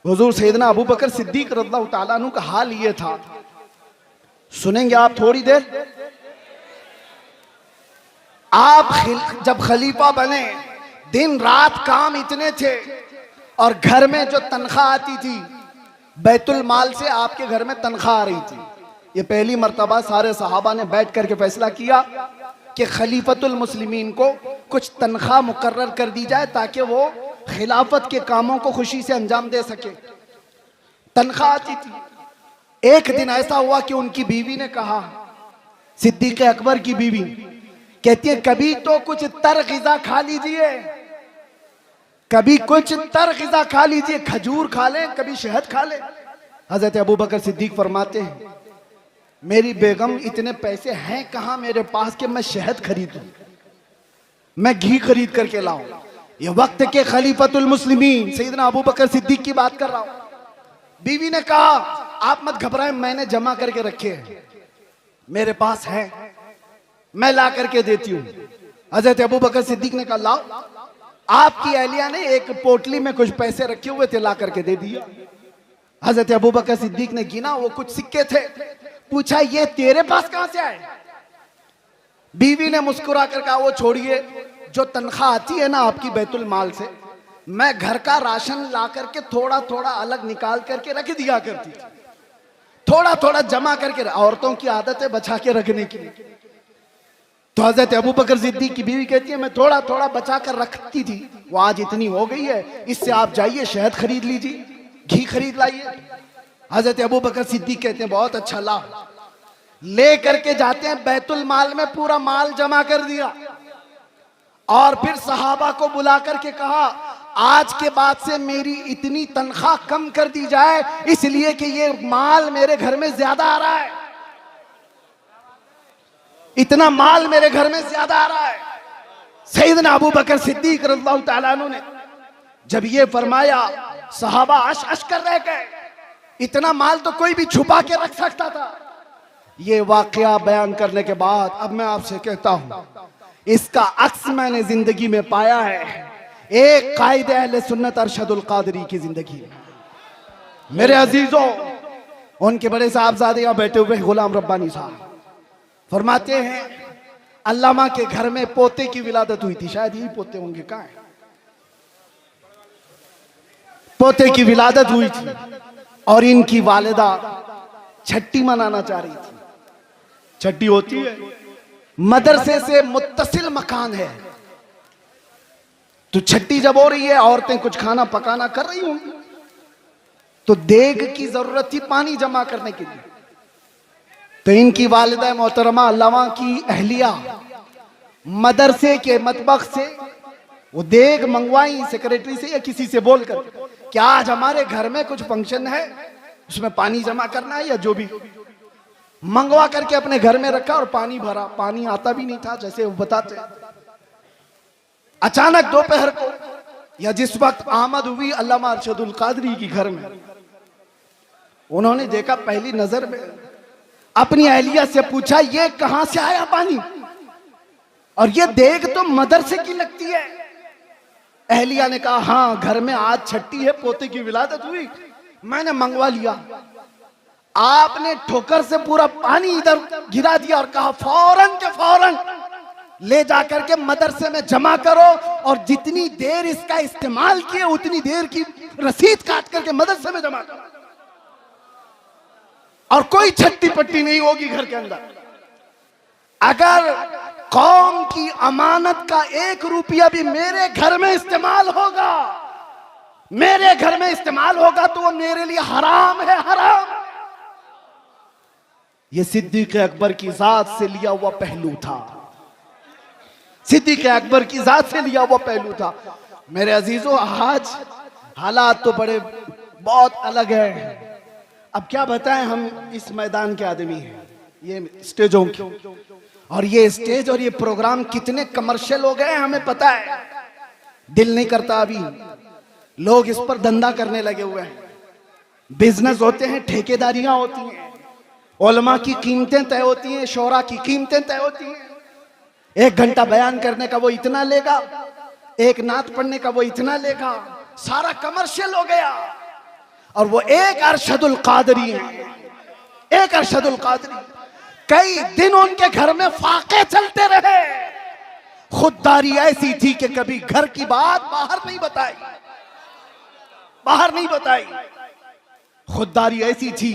हुजूर सैयदना अबू बकर सिद्दीक रज़ियल्लाहु ताला अन्हु का हाल ये था, सुनेंगे आप थोड़ी देर। आप जब खलीफा बने, दिन रात काम इतने थे और घर में जो तनख्वाह आती थी बैतुल माल से आपके घर में तनख्वाह आ रही थी। ये पहली मर्तबा सारे सहाबा ने बैठ करके फैसला किया कि खलीफतुल मुस्लिमीन को कुछ तनख्वाह मुकर्रर कर दी जाए ताकि वो खिलाफत के कामों को खुशी से अंजाम दे सके। तनख्वाह आती थी। एक दिन ऐसा हुआ कि उनकी बीवी ने कहा, सिद्दीक अकबर की बीवी कहती है, कभी तो कुछ तर ग़िज़ा खा लीजिए, कभी कुछ तर ग़िज़ा खा लीजिए, खजूर खा लें, कभी शहद खा लें। हजरत अबू बकर सिद्दीक फरमाते हैं, मेरी बेगम इतने पैसे हैं कहां मेरे पास कि मैं शहद खरीदूं, मैं घी खरीद करके लाऊं। ये वक्त के खलीफतुल मुस्लिमीन सैयदना अबू बकर सिद्दीक की बात कर रहा हूं। बीवी ने कहा, आप मत घबराएं, मैंने जमा करके रखे हैं, मेरे पास है, मैं ला करके देती हूं। हजरत अबू बकर सिद्दीक ने कहा, लाओ। आपकी अहलिया ने एक पोटली में कुछ पैसे रखे हुए थे, ला करके दे दिया। हजरत अबू बकर सिद्दीक ने गिना, वो कुछ सिक्के थे। पूछा, ये तेरे पास कहां से आए? बीवी ने मुस्कुरा कर कहा, वो छोड़िए, जो तनख्वाह आती है ना आपकी बैतुल माल से, मैं घर का राशन ला करके थोड़ा थोड़ा अलग निकाल करके रख दिया करती थी, थोड़ा थोड़ा जमा करके। औरतों की आदत है बचा के रखने की। तो हजरत अबू बकर सिद्दीक की बीवी कहती है, मैं थोड़ा थोड़ा बचा कर रखती थी, वो आज इतनी हो गई है, इससे आप जाइए शहद खरीद लीजिए, घी खरीद लाइए। हजरत अबू बकर सिद्दीक कहते हैं, बहुत अच्छा, ला। ले करके जाते हैं, बैतुल माल में पूरा माल जमा कर दिया और फिर सहाबा को बुला करके कहा, आज के बाद से मेरी इतनी तनख्वाह कम कर दी जाए, इसलिए कि ये माल मेरे घर में ज्यादा आ रहा है, इतना माल मेरे घर में ज्यादा आ रहा है। सैयदना अबू बकर सिद्दीक रज़ियल्लाहु ताला अन्हु ने जब ये फरमाया, सहाबा अश अश कर रह गए। इतना माल तो कोई भी छुपा के रख सकता था। ये वाकया बयान करने के बाद अब मैं आपसे कहता हूं, इसका अक्स मैंने जिंदगी में पाया है, एक कायदे अहले सुन्नत अरशदुल कादरी की जिंदगी में। मेरे अजीजों, उनके बड़े साहबजादे यहां बैठे हुए गुलाम रब्बानी साहब फरमाते हैं, अल्लामा के घर में पोते की विलादत हुई थी, शायद यही पोते होंगे, कहां है? पोते की विलादत हुई थी और इनकी वालिदा छठी मनाना चाह रही थी। छठी होती है, मदरसे से मुत्तसिल मकान है, तो छठी जब हो रही है, औरतें कुछ खाना पकाना कर रही होंगी, तो देग की जरूरत थी पानी जमा करने के लिए। तो इनकी वालिदा मोहतरमा अल्लामा की अहलिया मदरसे के मतबख से वो देग मंगवाई सेक्रेटरी से या किसी से बोलकर, क्या आज हमारे घर में कुछ फंक्शन है, उसमें पानी जमा करना है, या जो भी मंगवा करके अपने घर में रखा और पानी भरा। पानी आता भी नहीं था जैसे वो बताते। अचानक दोपहर को या जिस वक्त आमद हुई अल्लामा अरशदुल कादरी की घर में, उन्होंने देखा पहली नजर में, अपनी अहलिया से पूछा, ये कहां से आया पानी, और ये देग तो मदरसे की लगती है। अहलिया ने कहा, हाँ घर में आज छठी है, पोते की विलादत हुई, मैंने मंगवा लिया। आपने ठोकर से पूरा पानी इधर गिरा दिया और कहा, फौरन के फौरन ले जाकर के मदरसे में जमा करो, और जितनी देर इसका इस्तेमाल किए उतनी देर की रसीद काट करके मदरसे में जमा करो, और कोई छट्टी पट्टी नहीं होगी घर के अंदर। अगर कौम की अमानत का 1 रुपया भी मेरे घर में इस्तेमाल होगा, मेरे घर में इस्तेमाल होगा, तो वो मेरे लिए हराम है, हराम। ये सिद्दीक अकबर की जात से लिया हुआ पहलू था, सिद्दीक अकबर की जात से लिया हुआ पहलू था। मेरे अजीजों, आज हालात तो बड़े बहुत अलग है। अब क्या बताएं, हम इस मैदान के आदमी हैं, ये स्टेजों के, और ये स्टेज और ये प्रोग्राम कितने कमर्शियल हो गए हमें पता है। दिल नहीं करता, अभी लोग इस पर धंधा करने लगे हुए हैं, बिजनेस होते हैं, ठेकेदारियां होती हैं, उलमा की कीमतें तय होती हैं, शोरा की कीमतें तय होती हैं। 1 घंटा बयान करने का वो इतना लेगा, 1 नात पढ़ने का वो इतना लेगा, सारा कमर्शियल हो गया। और वो एक अरशदुल कादरी है, एक अरशदुल कादरी, कई दिन उनके घर में फाके चलते रहे। खुददारी ऐसी थी कि कभी घर की बात बाहर नहीं बताई, बाहर नहीं बताई, खुददारी ऐसी थी।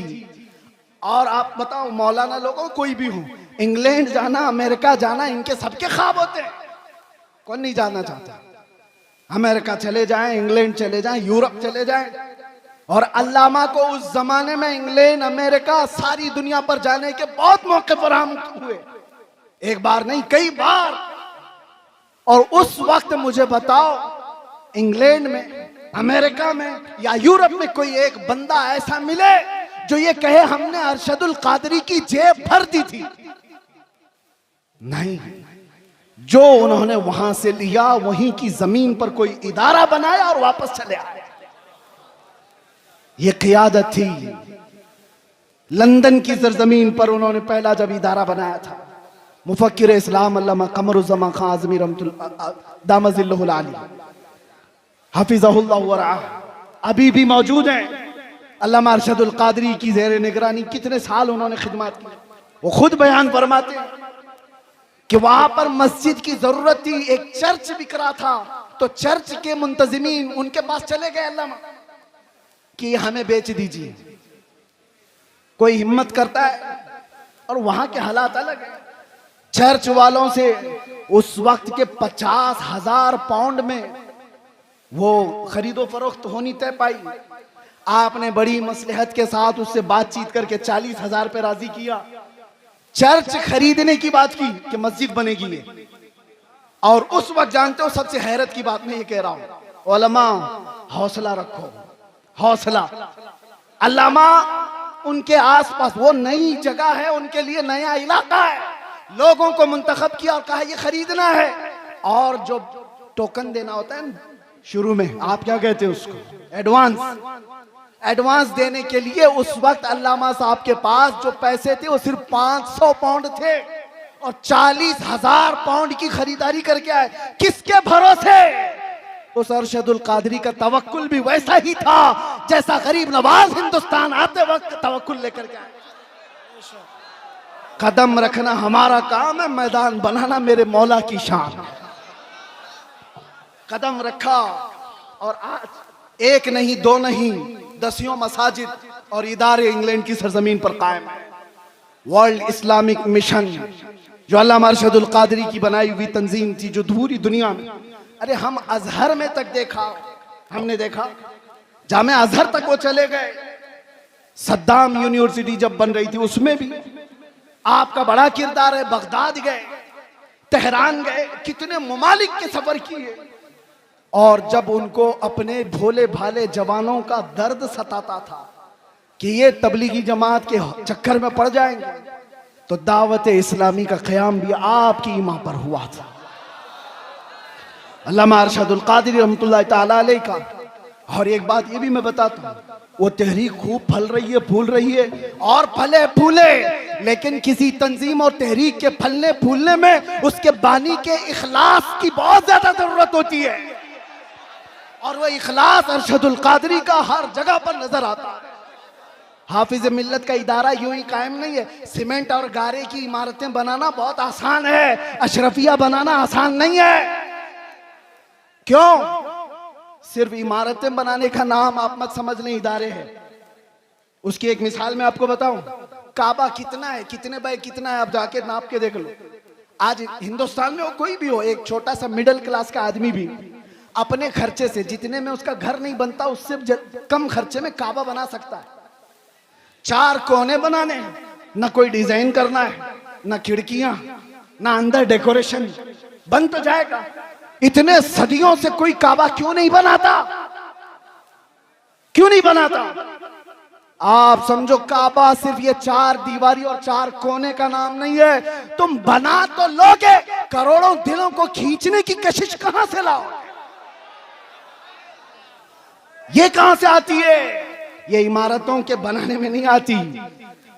और आप बताओ, मौलाना लोगों कोई भी हो, इंग्लैंड जाना, अमेरिका जाना, इनके सबके ख्वाब होते हैं। कौन नहीं जाना चाहता? अमेरिका चले जाएं, इंग्लैंड चले जाएं, यूरोप चले जाएं। और अल्लामा को उस जमाने में इंग्लैंड, अमेरिका, सारी दुनिया पर जाने के बहुत मौके फराहम हुए, एक बार नहीं कई बार। और उस वक्त मुझे बताओ, इंग्लैंड में, अमेरिका में या यूरोप में कोई एक बंदा ऐसा मिले जो ये कहे हमने अरशदुल कादरी की जेब भर दी थी? नहीं। जो उन्होंने वहां से लिया वहीं की जमीन पर कोई इदारा बनाया और वापस चले आए। ये क़ियादत थी। लंदन की सरजमीन पर उन्होंने पहला जब इदारा बनाया था, मुफक्किर इस्लाम अल्लामा कमरुज़्ज़मान खान आज़मी रहमतुल्लाह दामज़िल्लुहुल आली हफ़िज़हुल्लाह व रआह अभी भी मौजूद हैं। अल्लामा अरशदुल कादरी की ज़ेर निगरानी कितने साल उन्होंने खिदमत की। वो खुद बयान फरमाते हैं कि वहां पर मस्जिद की जरूरत थी, एक चर्च बिक रहा था, तो चर्च के मुंतजिमीन उनके पास चले गए अल्लामा कि हमें बेच दीजिए। कोई हिम्मत करता है, और वहां के हालात अलग है। चर्च वालों से उस वक्त के 50,000 पाउंड में वो खरीदो फरोख्त होनी तय पाई। आपने बड़ी मसलहत के साथ उससे बातचीत करके 40,000 पे राजी किया। चर्च खरीदने की बात की कि मस्जिद बनेगी ये। और उस वक्त जानते हो, सबसे हैरत की बात मैं ये कह रहा हूं, उलमा हौसला रखो, हौसला। अल्लामा उनके आसपास, वो नई जगह है, उनके लिए नया इलाका है, लोगों को मुंतखब किया और कहा ये खरीदना है। और जो टोकन देना होता है शुरू में, आप क्या कहते हैं उसको, एडवांस, एडवांस देने के लिए उस वक्त अल्लामा साहब के पास जो पैसे थे वो सिर्फ 500 पाउंड थे और 40,000 पाउंड की खरीदारी करके आए। किसके भरोसे? उस अरशदुल कादरी का तवक्कुल भी वैसा ही था जैसा गरीब नवाज हिंदुस्तान आते वक्त तवक्कुल लेकर के आए। कदम रखना हमारा काम है, मैदान बनाना मेरे मौला की शान है। कदम रखा और आज एक नहीं, दो नहीं, दसियों मसाजिद और इदारे इंग्लैंड की सरजमीन पर कायम है। वर्ल्ड इस्लामिक मिशन जो अल्लामा अरशदुल कादरी की बनाई हुई तंजीम थी, जो पूरी दुनिया में, अरे हम अजहर में तक देखा, हमने देखा जामे अजहर तक वो चले गए। सद्दाम यूनिवर्सिटी जब बन रही थी उसमें भी आपका बड़ा किरदार है। बगदाद गए, तेहरान गए, कितने ममालिक के सफर किए। और जब उनको अपने भोले भाले जवानों का दर्द सताता था कि ये तबलीगी जमात के चक्कर में पड़ जाएंगे, तो दावत इस्लामी का क़याम भी आपकी ईमा पर हुआ था। अल्लामा अरशदुल कादरी रहमतुल्लाह ताला अलैह का। और एक बात ये भी मैं बताता हूँ, वो तहरीक खूब फल रही है, फूल रही है और फले फूले, लेकिन किसी तंजीम और तहरीक के फलने फूलने में उसके बानी के इखलास की बहुत ज्यादा जरूरत होती है। और वो इखलास अरशदुल कादरी का हर जगह पर नजर आता है। हाफिज मिल्लत का इदारा यूं ही कायम नहीं है। सीमेंट और गारे की इमारतें बनाना बहुत आसान है, अशरफिया बनाना आसान नहीं है। क्यों? सिर्फ इमारतें बनाने का नाम आप मत समझ लें इदारे हैं। उसकी एक मिसाल मैं आपको बताऊं, काबा कितना है, कितने बाय कितना है, आप जाके नाप के देख लो। आज हिंदुस्तान में हो, कोई भी हो, एक छोटा सा मिडिल क्लास का आदमी भी अपने खर्चे से, जितने में उसका घर नहीं बनता उससे कम खर्चे में काबा बना सकता है। 4 कोने बनाने हैं, ना कोई डिजाइन करना है, ना खिड़कियां, ना अंदर डेकोरेशन, बन तो जाएगा। इतने सदियों से कोई काबा क्यों नहीं बनाता? क्यों नहीं बनाता? आप समझो काबा सिर्फ ये 4 दीवारी और 4 कोने का नाम नहीं है। तुम बना तो लोगे, करोड़ों दिलों को खींचने की कशिश कहां से लाओ? ये कहां से आती है? ये इमारतों के बनाने में नहीं आती,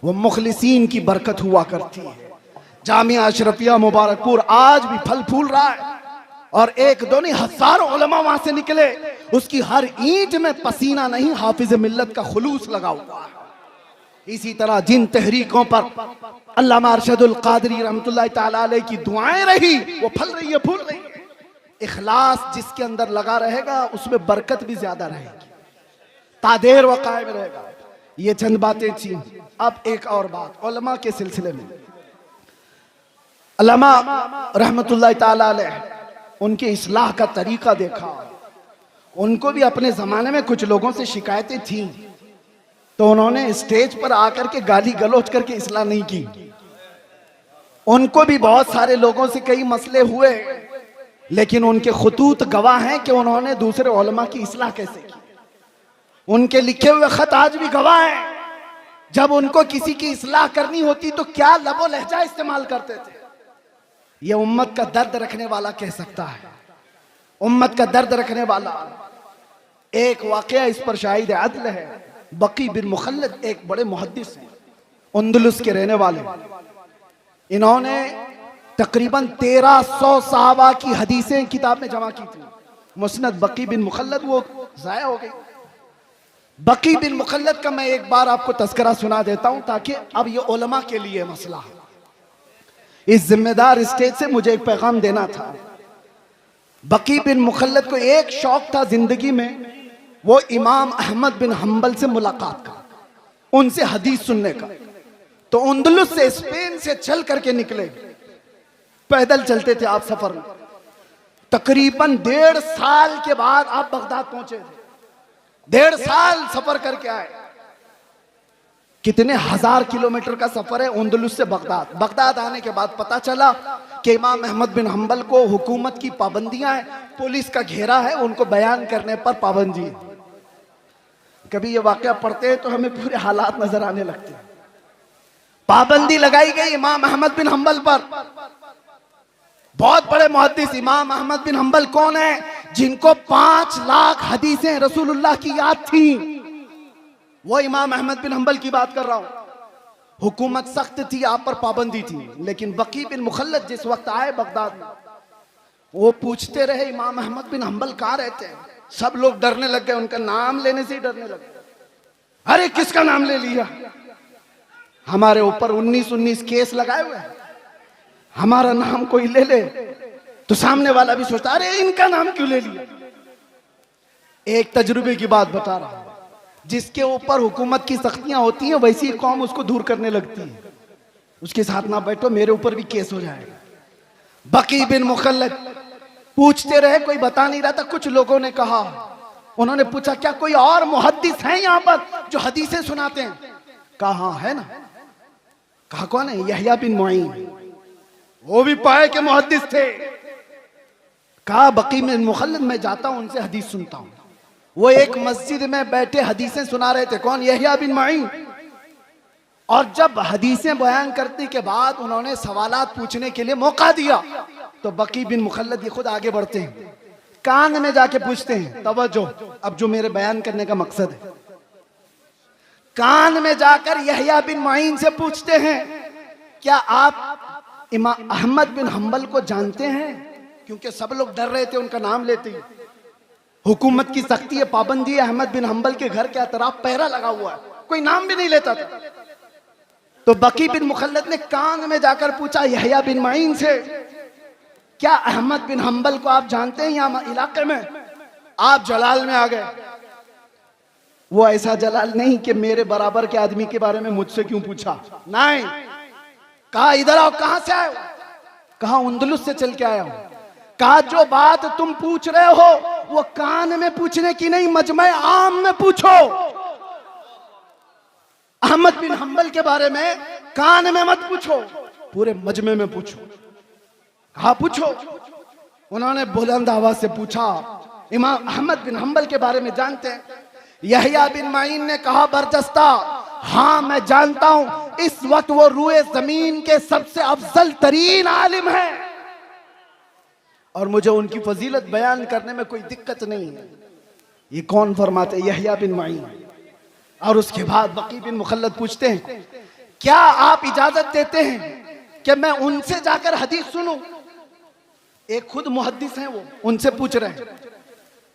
वो मुखलिसीन की बरकत हुआ करती है। जामिया अशरफिया मुबारकपुर आज भी फल फूल रहा है और एक दो नहीं, हजारों उलमा वहां से निकले। उसकी हर ईंट में पसीना नहीं, हाफिज मिल्लत का खुलूस लगा हुआ है। इसी तरह जिन तहरीकों पर अल्लामा अरशदुल कादरी रहमतुल्लाह ताला अलैह की दुआएं रही, वो फल रही है, फूल रही है। इखलास जिसके अंदर लगा रहेगा उसमें बरकत भी ज्यादा रहेगी, तादेर व कायम रहेगा। ये चंद बातें थी। अब एक और बात उलमा के सिलसिले में, अल्लामा रहमतुल्लाह ताला अलैह उनके इस्लाह का तरीका देखा। उनको भी अपने जमाने में कुछ लोगों से शिकायतें थी, तो उन्होंने स्टेज पर आकर के गाली गलौज करके इस्लाह नहीं की। उनको भी बहुत सारे लोगों से कई मसले हुए, लेकिन उनके खुतूत गवाह हैं कि उन्होंने दूसरे उलमा की इस्लाह कैसे की। उनके लिखे हुए खत आज भी गवाह हैं। जब उनको किसी की इस्लाह करनी होती तो क्या लबो लहजा इस्तेमाल करते थे। ये उम्मत का दर्द रखने वाला कह सकता है, उम्मत का दर्द रखने वाला। एक वाकया इस पर शाहिद अदल है। बकी बिन मुखल्लद एक बड़े मुहद्दिस हैं, अंदलुस के रहने वाले। इन्होंने तकरीबन 1300 सहाबा की हदीसें किताब में जमा की थी। मुस्नद बकी बिन मुखल्लद वो जाया हो गई। बकी बिन मुखल्लद का मैं एक बार आपको तस्करा सुना देता हूं, ताकि अब ये उलमा के लिए मसला है। इस जिम्मेदार स्टेज से मुझे एक पैगाम देना था। बकी बिन मुखल्लद को एक शौक था जिंदगी में, वो इमाम अहमद बिन हम्बल से मुलाकात का, उनसे हदीस सुनने का। तो अंदलुस से, स्पेन से चल करके निकले, पैदल चलते थे आप सफर में। तकरीबन 1.5 साल के बाद आप बगदाद पहुंचे थे। 1.5 साल सफर करके आए। कितने हजार किलोमीटर का सफर है अंदलुस से बगदाद। बगदाद आने के बाद पता चला कि इमाम अहमद बिन हम्बल को हुकूमत की पाबंदियां हैं, पुलिस का घेरा है, उनको बयान करने पर पाबंदी है। कभी ये वाकया पढ़ते हैं तो हमें पूरे हालात नजर आने लगते हैं। पाबंदी लगाई गई इमाम अहमद बिन हम्बल पर। बहुत बड़े मुहद्दिस इमाम अहमद बिन हम्बल कौन है? जिनको 5 लाख हदीसें रसूलुल्लाह की याद थी। वो इमाम अहमद बिन हंबल की बात कर रहा हूं। हुकूमत सख्त थी, आप पर पाबंदी थी, लेकिन बकी बिन मुखल्लद जिस वक्त आए बगदाद में, वो पूछते रहे इमाम अहमद बिन हंबल कहाँ रहते हैं। सब लोग डरने लग गए, उनका नाम लेने से ही डरने लगे। अरे किसका नाम ले लिया? हमारे ऊपर 19 केस लगाए हुए हैं, हमारा नाम कोई ले ले तो सामने वाला भी सोचता अरे इनका नाम क्यों ले लिया। एक तजुर्बे की बात बता रहा हूं, जिसके ऊपर हुकूमत की सख्तियां होती हैं वैसी कौम उसको दूर करने लगती है। उसके साथ ना बैठो, मेरे ऊपर भी केस हो जाएगा। बकी बिन मुखल्लद पूछते रहे, कोई बता नहीं रहा था। कुछ लोगों ने कहा, उन्होंने पूछा क्या कोई और मुहद्दिस है यहाँ पर जो हदीसें सुनाते हैं? कहा हाँ है ना। कहा कौन है? यहया बिन मुईन, वो भी पाए के मुहद्दिस थे। कहा बकी बिन मुखल्लद मैं जाता हूं, उनसे हदीस सुनता हूं। वो एक मस्जिद में बैठे हदीसें सुना रहे थे। कौन? यहया बिन मुईन। और जब हदीसें बयान करने के बाद उन्होंने सवालात पूछने के लिए मौका दिया तो बकी बिन मुखल्लद ये खुद आगे बढ़ते हैं, कान में जाके पूछते हैं। तवज्जो, अब जो मेरे बयान करने का मकसद है, कान में जाकर यहया बिन मुईन से पूछते हैं क्या आप इमाम अहमद बिन हंबल को जानते हैं? क्योंकि सब लोग डर रहे थे उनका नाम लेते ही। हुकूमत की सख्ती है, पाबंदी है, अहमद बिन हंबल के घर के अतराफ पहरा लगा हुआ है, कोई नाम भी नहीं लेता था। तो बकी बिन मुखल्लद ने कान में जाकर पूछा यहया बिन मुईन से, क्या अहमद बिन हंबल को आप जानते हैं यहाँ इलाके में? आप जलाल में आ गए। वो ऐसा जलाल नहीं कि मेरे बराबर के आदमी के बारे में मुझसे क्यों पूछा, नहीं। कहा इधर आओ, कहां से आए हो? कहा अंदलुस से चल के आया हूं। कहा जो बात तुम पूछ रहे हो वो कान में पूछने की नहीं, मजमे आम में पूछो। अहमद बिन हंबल के बारे में कान में मत पूछो, पूरे मजमे में पूछो। कहा पूछो। उन्होंने बुलंद आवाज से पूछा इमाम अहमद बिन हंबल के बारे में जानते हैं? यहया बिन मुईन ने कहा बरजस्ता, हाँ मैं जानता हूं। इस वक्त वो रूए जमीन के सबसे अफजल तरीन आलिम है और मुझे उनकी फजीलत बयान करने में कोई दिक्कत नहीं है। ये कौन फरमाते? यहया बिन मुईन। और उसके बाद बकी बिन मुखल्लद पूछते हैं क्या आप इजाजत देते हैं कि मैं उनसे जाकर हदीस सुनूं? एक खुद मुहद्दिस हैं, वो उनसे पूछ रहे हैं।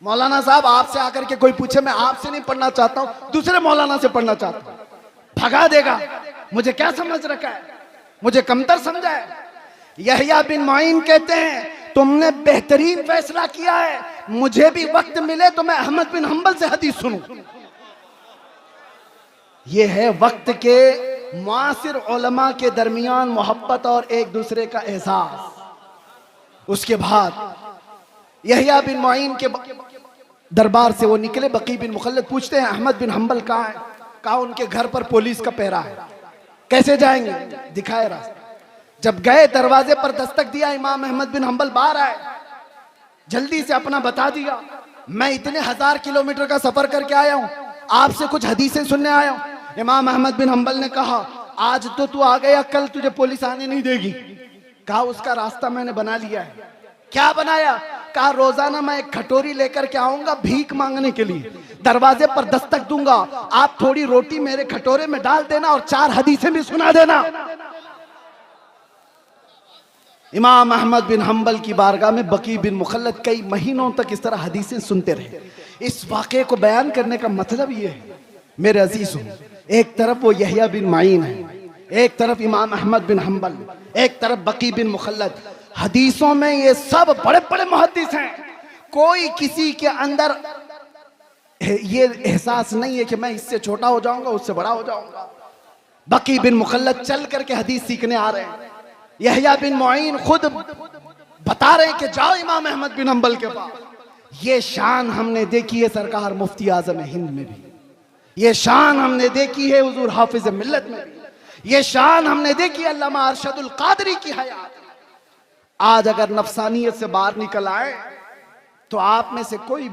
मौलाना साहब आपसे आकर के कोई पूछे, मैं आपसे नहीं पढ़ना चाहता हूं, दूसरे मौलाना से पढ़ना चाहता हूं, भगा देगा। मुझे क्या समझ रखा है? मुझे कमतर समझा है? यहया बिन मुईन कहते हैं तुमने बेहतरीन फैसला किया है, मुझे भी वक्त मिले तो मैं अहमद बिन हंबल से हदीस सुनूं। यह है वक्त के मुआसिर उलमा के दरमियान मोहब्बत और एक दूसरे का एहसास। उसके बाद यहया बिन मुईन के दरबार से वो निकले। बकी बिन मुखल्लद पूछते हैं अहमद बिन हंबल कहाँ है? कहा उनके घर पर पुलिस का पहरा है। कैसे जाएंगे? दिखाए रास्ता। जब गए, दरवाजे पर दस्तक दिया, इमाम अहमद बिन हंबल बाहर आए। जल्दी से अपना बता दिया, मैं इतने 1000 किलोमीटर का सफर करके आया हूं, आपसे कुछ हदीसें सुनने आया हूं। इमाम अहमद बिन हंबल ने कहा आज तो तू आ गया, कल तुझे पुलिस आने नहीं देगी। कहा उसका रास्ता मैंने बना लिया है। क्या बनाया? कहा रोजाना मैं एक कटोरी लेकर के आऊंगा भीख मांगने के लिए, दरवाजे पर दस्तक दूंगा, आप थोड़ी रोटी मेरे कटोरे में डाल देना और 4 हदीसें भी सुना देना। इमाम अहमद बिन हंबल की बारगाह में बकी बिन मुखल्लद कई महीनों तक इस तरह हदीसें सुनते रहे। इस वाक़े को बयान करने का मतलब ये है मेरे अजीजों, एक तरफ वो यहया बिन मुईन है, एक तरफ इमाम अहमद बिन हंबल, एक तरफ बकी बिन मुखल्लद। हदीसों में ये सब बड़े बड़े मुहद्दिस हैं। कोई किसी के अंदर ये एहसास नहीं है कि मैं इससे छोटा हो जाऊंगा, उससे बड़ा हो जाऊंगा। बकी बिन मुखल्लद चल करके हदीस सीखने आ रहे हैं। यहया बिन मुईन खुद बता रहे हैं कि जाओ इमाम अहमद बिन हंबल के पास। ये शान हमने देखी है सरकार मुफ्ती आजम हिंद में भी, ये शान हमने देखी है हुजूर हाफिज मिल्लत में भी, ये शान हमने देखी अल्लामा अरशदुल कादरी की हयात। आज अगर नफसानियत से बाहर निकल आए तो आप में से कोई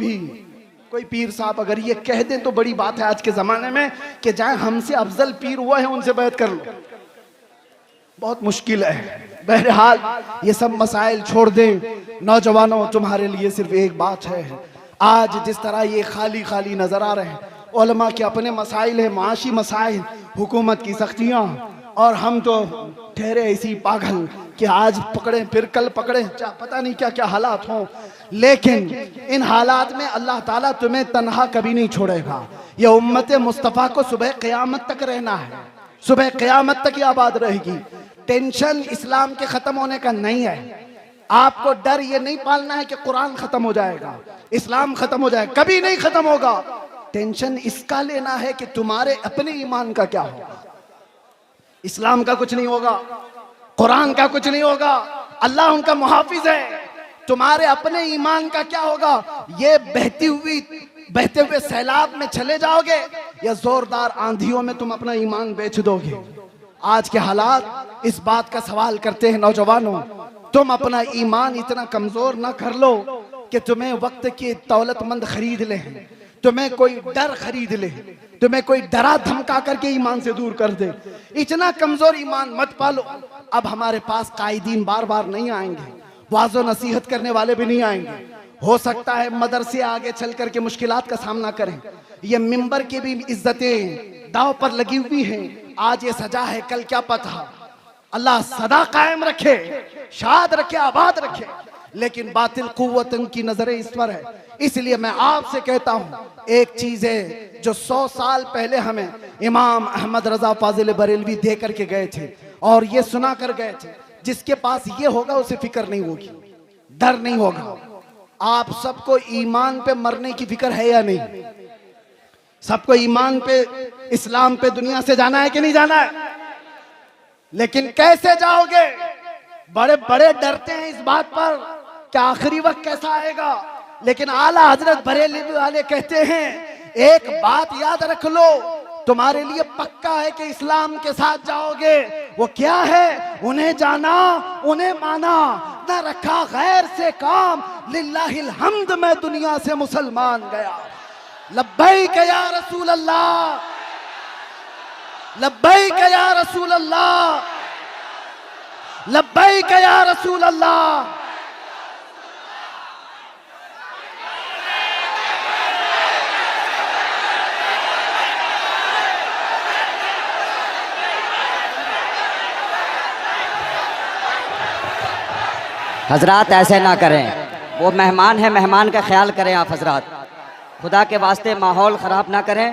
पीर साहब अगर ये कह दें तो बड़ी बात है आज के जमाने में कि जाए हमसे अफजल पीर हुआ है उनसे बैत कर लो, बहुत मुश्किल है। बहरहाल ये सब मसाइल छोड़ दें। नौजवानों, तुम्हारे लिए सिर्फ एक बात है, आज जिस तरह ये खाली खाली नजर आ रहे हैं उलमा के अपने मसाइल है, माशी मसाइल, हुकूमत की सख्तियाँ, और हम तो ठहरे ऐसी पागल कि आज पकड़े फिर कल पकड़े, पता नहीं क्या क्या हालात हों। लेकिन इन हालात में अल्लाह ताला तुम्हें तन्हा कभी नहीं छोड़ेगा। ये उम्मत मुस्तफ़ा को सुबह क़यामत तक रहना है, सुबह क़यामत तक ये आबाद रहेगी। टेंशन इस्लाम के ख़त्म होने का नहीं है। आपको डर ये नहीं पालना है कि कुरान ख़त्म हो जाएगा, इस्लाम ख़त्म हो जाएगा, कभी नहीं ख़त्म होगा। टेंशन इसका लेना है कि तुम्हारे अपने ईमान का क्या होगा। इस्लाम का कुछ नहीं होगा, कुरान का कुछ नहीं होगा, अल्लाह उनका मुहाफिज है। तुम्हारे अपने ईमान का क्या होगा। ये बहते हुए सैलाब में चले जाओगे या जोरदार आंधियों में तुम अपना ईमान बेच दोगे। आज के हालात इस बात का सवाल करते हैं नौजवानों, तुम अपना ईमान इतना कमजोर ना कर लो कि तुम्हें वक्त की दौलतमंद खरीद ले, तुम्हें कोई डर खरीद ले, तुम्हें कोई डरा धमका करके ईमान से दूर कर दे। इतना कमजोर ईमान मत पालो। अब हमारे पास कायदीन बार बार नहीं आएंगे, वाज़ो नसीहत करने वाले भी नहीं आएंगे। हो सकता है मदरसे आगे चल करके मुश्किलात का सामना करें। ये मिंबर की भी इज्जतें दाव पर लगी हुई हैं। आज ये सजा है, कल क्या पता। अल्लाह सदा कायम रखे, शाद रखे, आबाद रखे। लेकिन बातिल कुव्वत की नजरें इस पर है। इसलिए मैं आपसे कहता हूं, एक चीज है जो 100 साल पहले हमें इमाम अहमद रजा फाजिल बरेलवी दे करके गए थे और ये सुना कर गए थे, जिसके पास ये होगा उसे फिक्र नहीं होगी, डर नहीं होगा। आप सबको ईमान पे मरने की फिक्र है या नहीं? सबको ईमान पे, इस्लाम पे दुनिया से जाना है कि नहीं जाना है? लेकिन कैसे जाओगे? बड़े बड़े डरते हैं इस बात पर कि आखिरी वक्त कैसा आएगा। लेकिन आला हजरत बरेलवी वाले कहते हैं एक बात याद रख लो, तुम्हारे लिए पक्का है कि इस्लाम के साथ जाओगे। वो क्या है? उन्हें जाना, उन्हें माना, न रखा गैर से काम, लिल्लाहिल हम्द मैं दुनिया से मुसलमान गया। लब्बैक या रसूल अल्लाह, लब्बैक या रसूल अल्लाह, लब्बैक या रसूल अल्लाह। हजरात ऐसे ना करें, वो मेहमान है, मेहमान का ख्याल करें आप हजरात। खुदा के वास्ते माहौल ख़राब ना करें।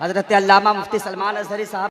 हजरत अल्लामा मुफ्ती सलमान अज़हरी साहब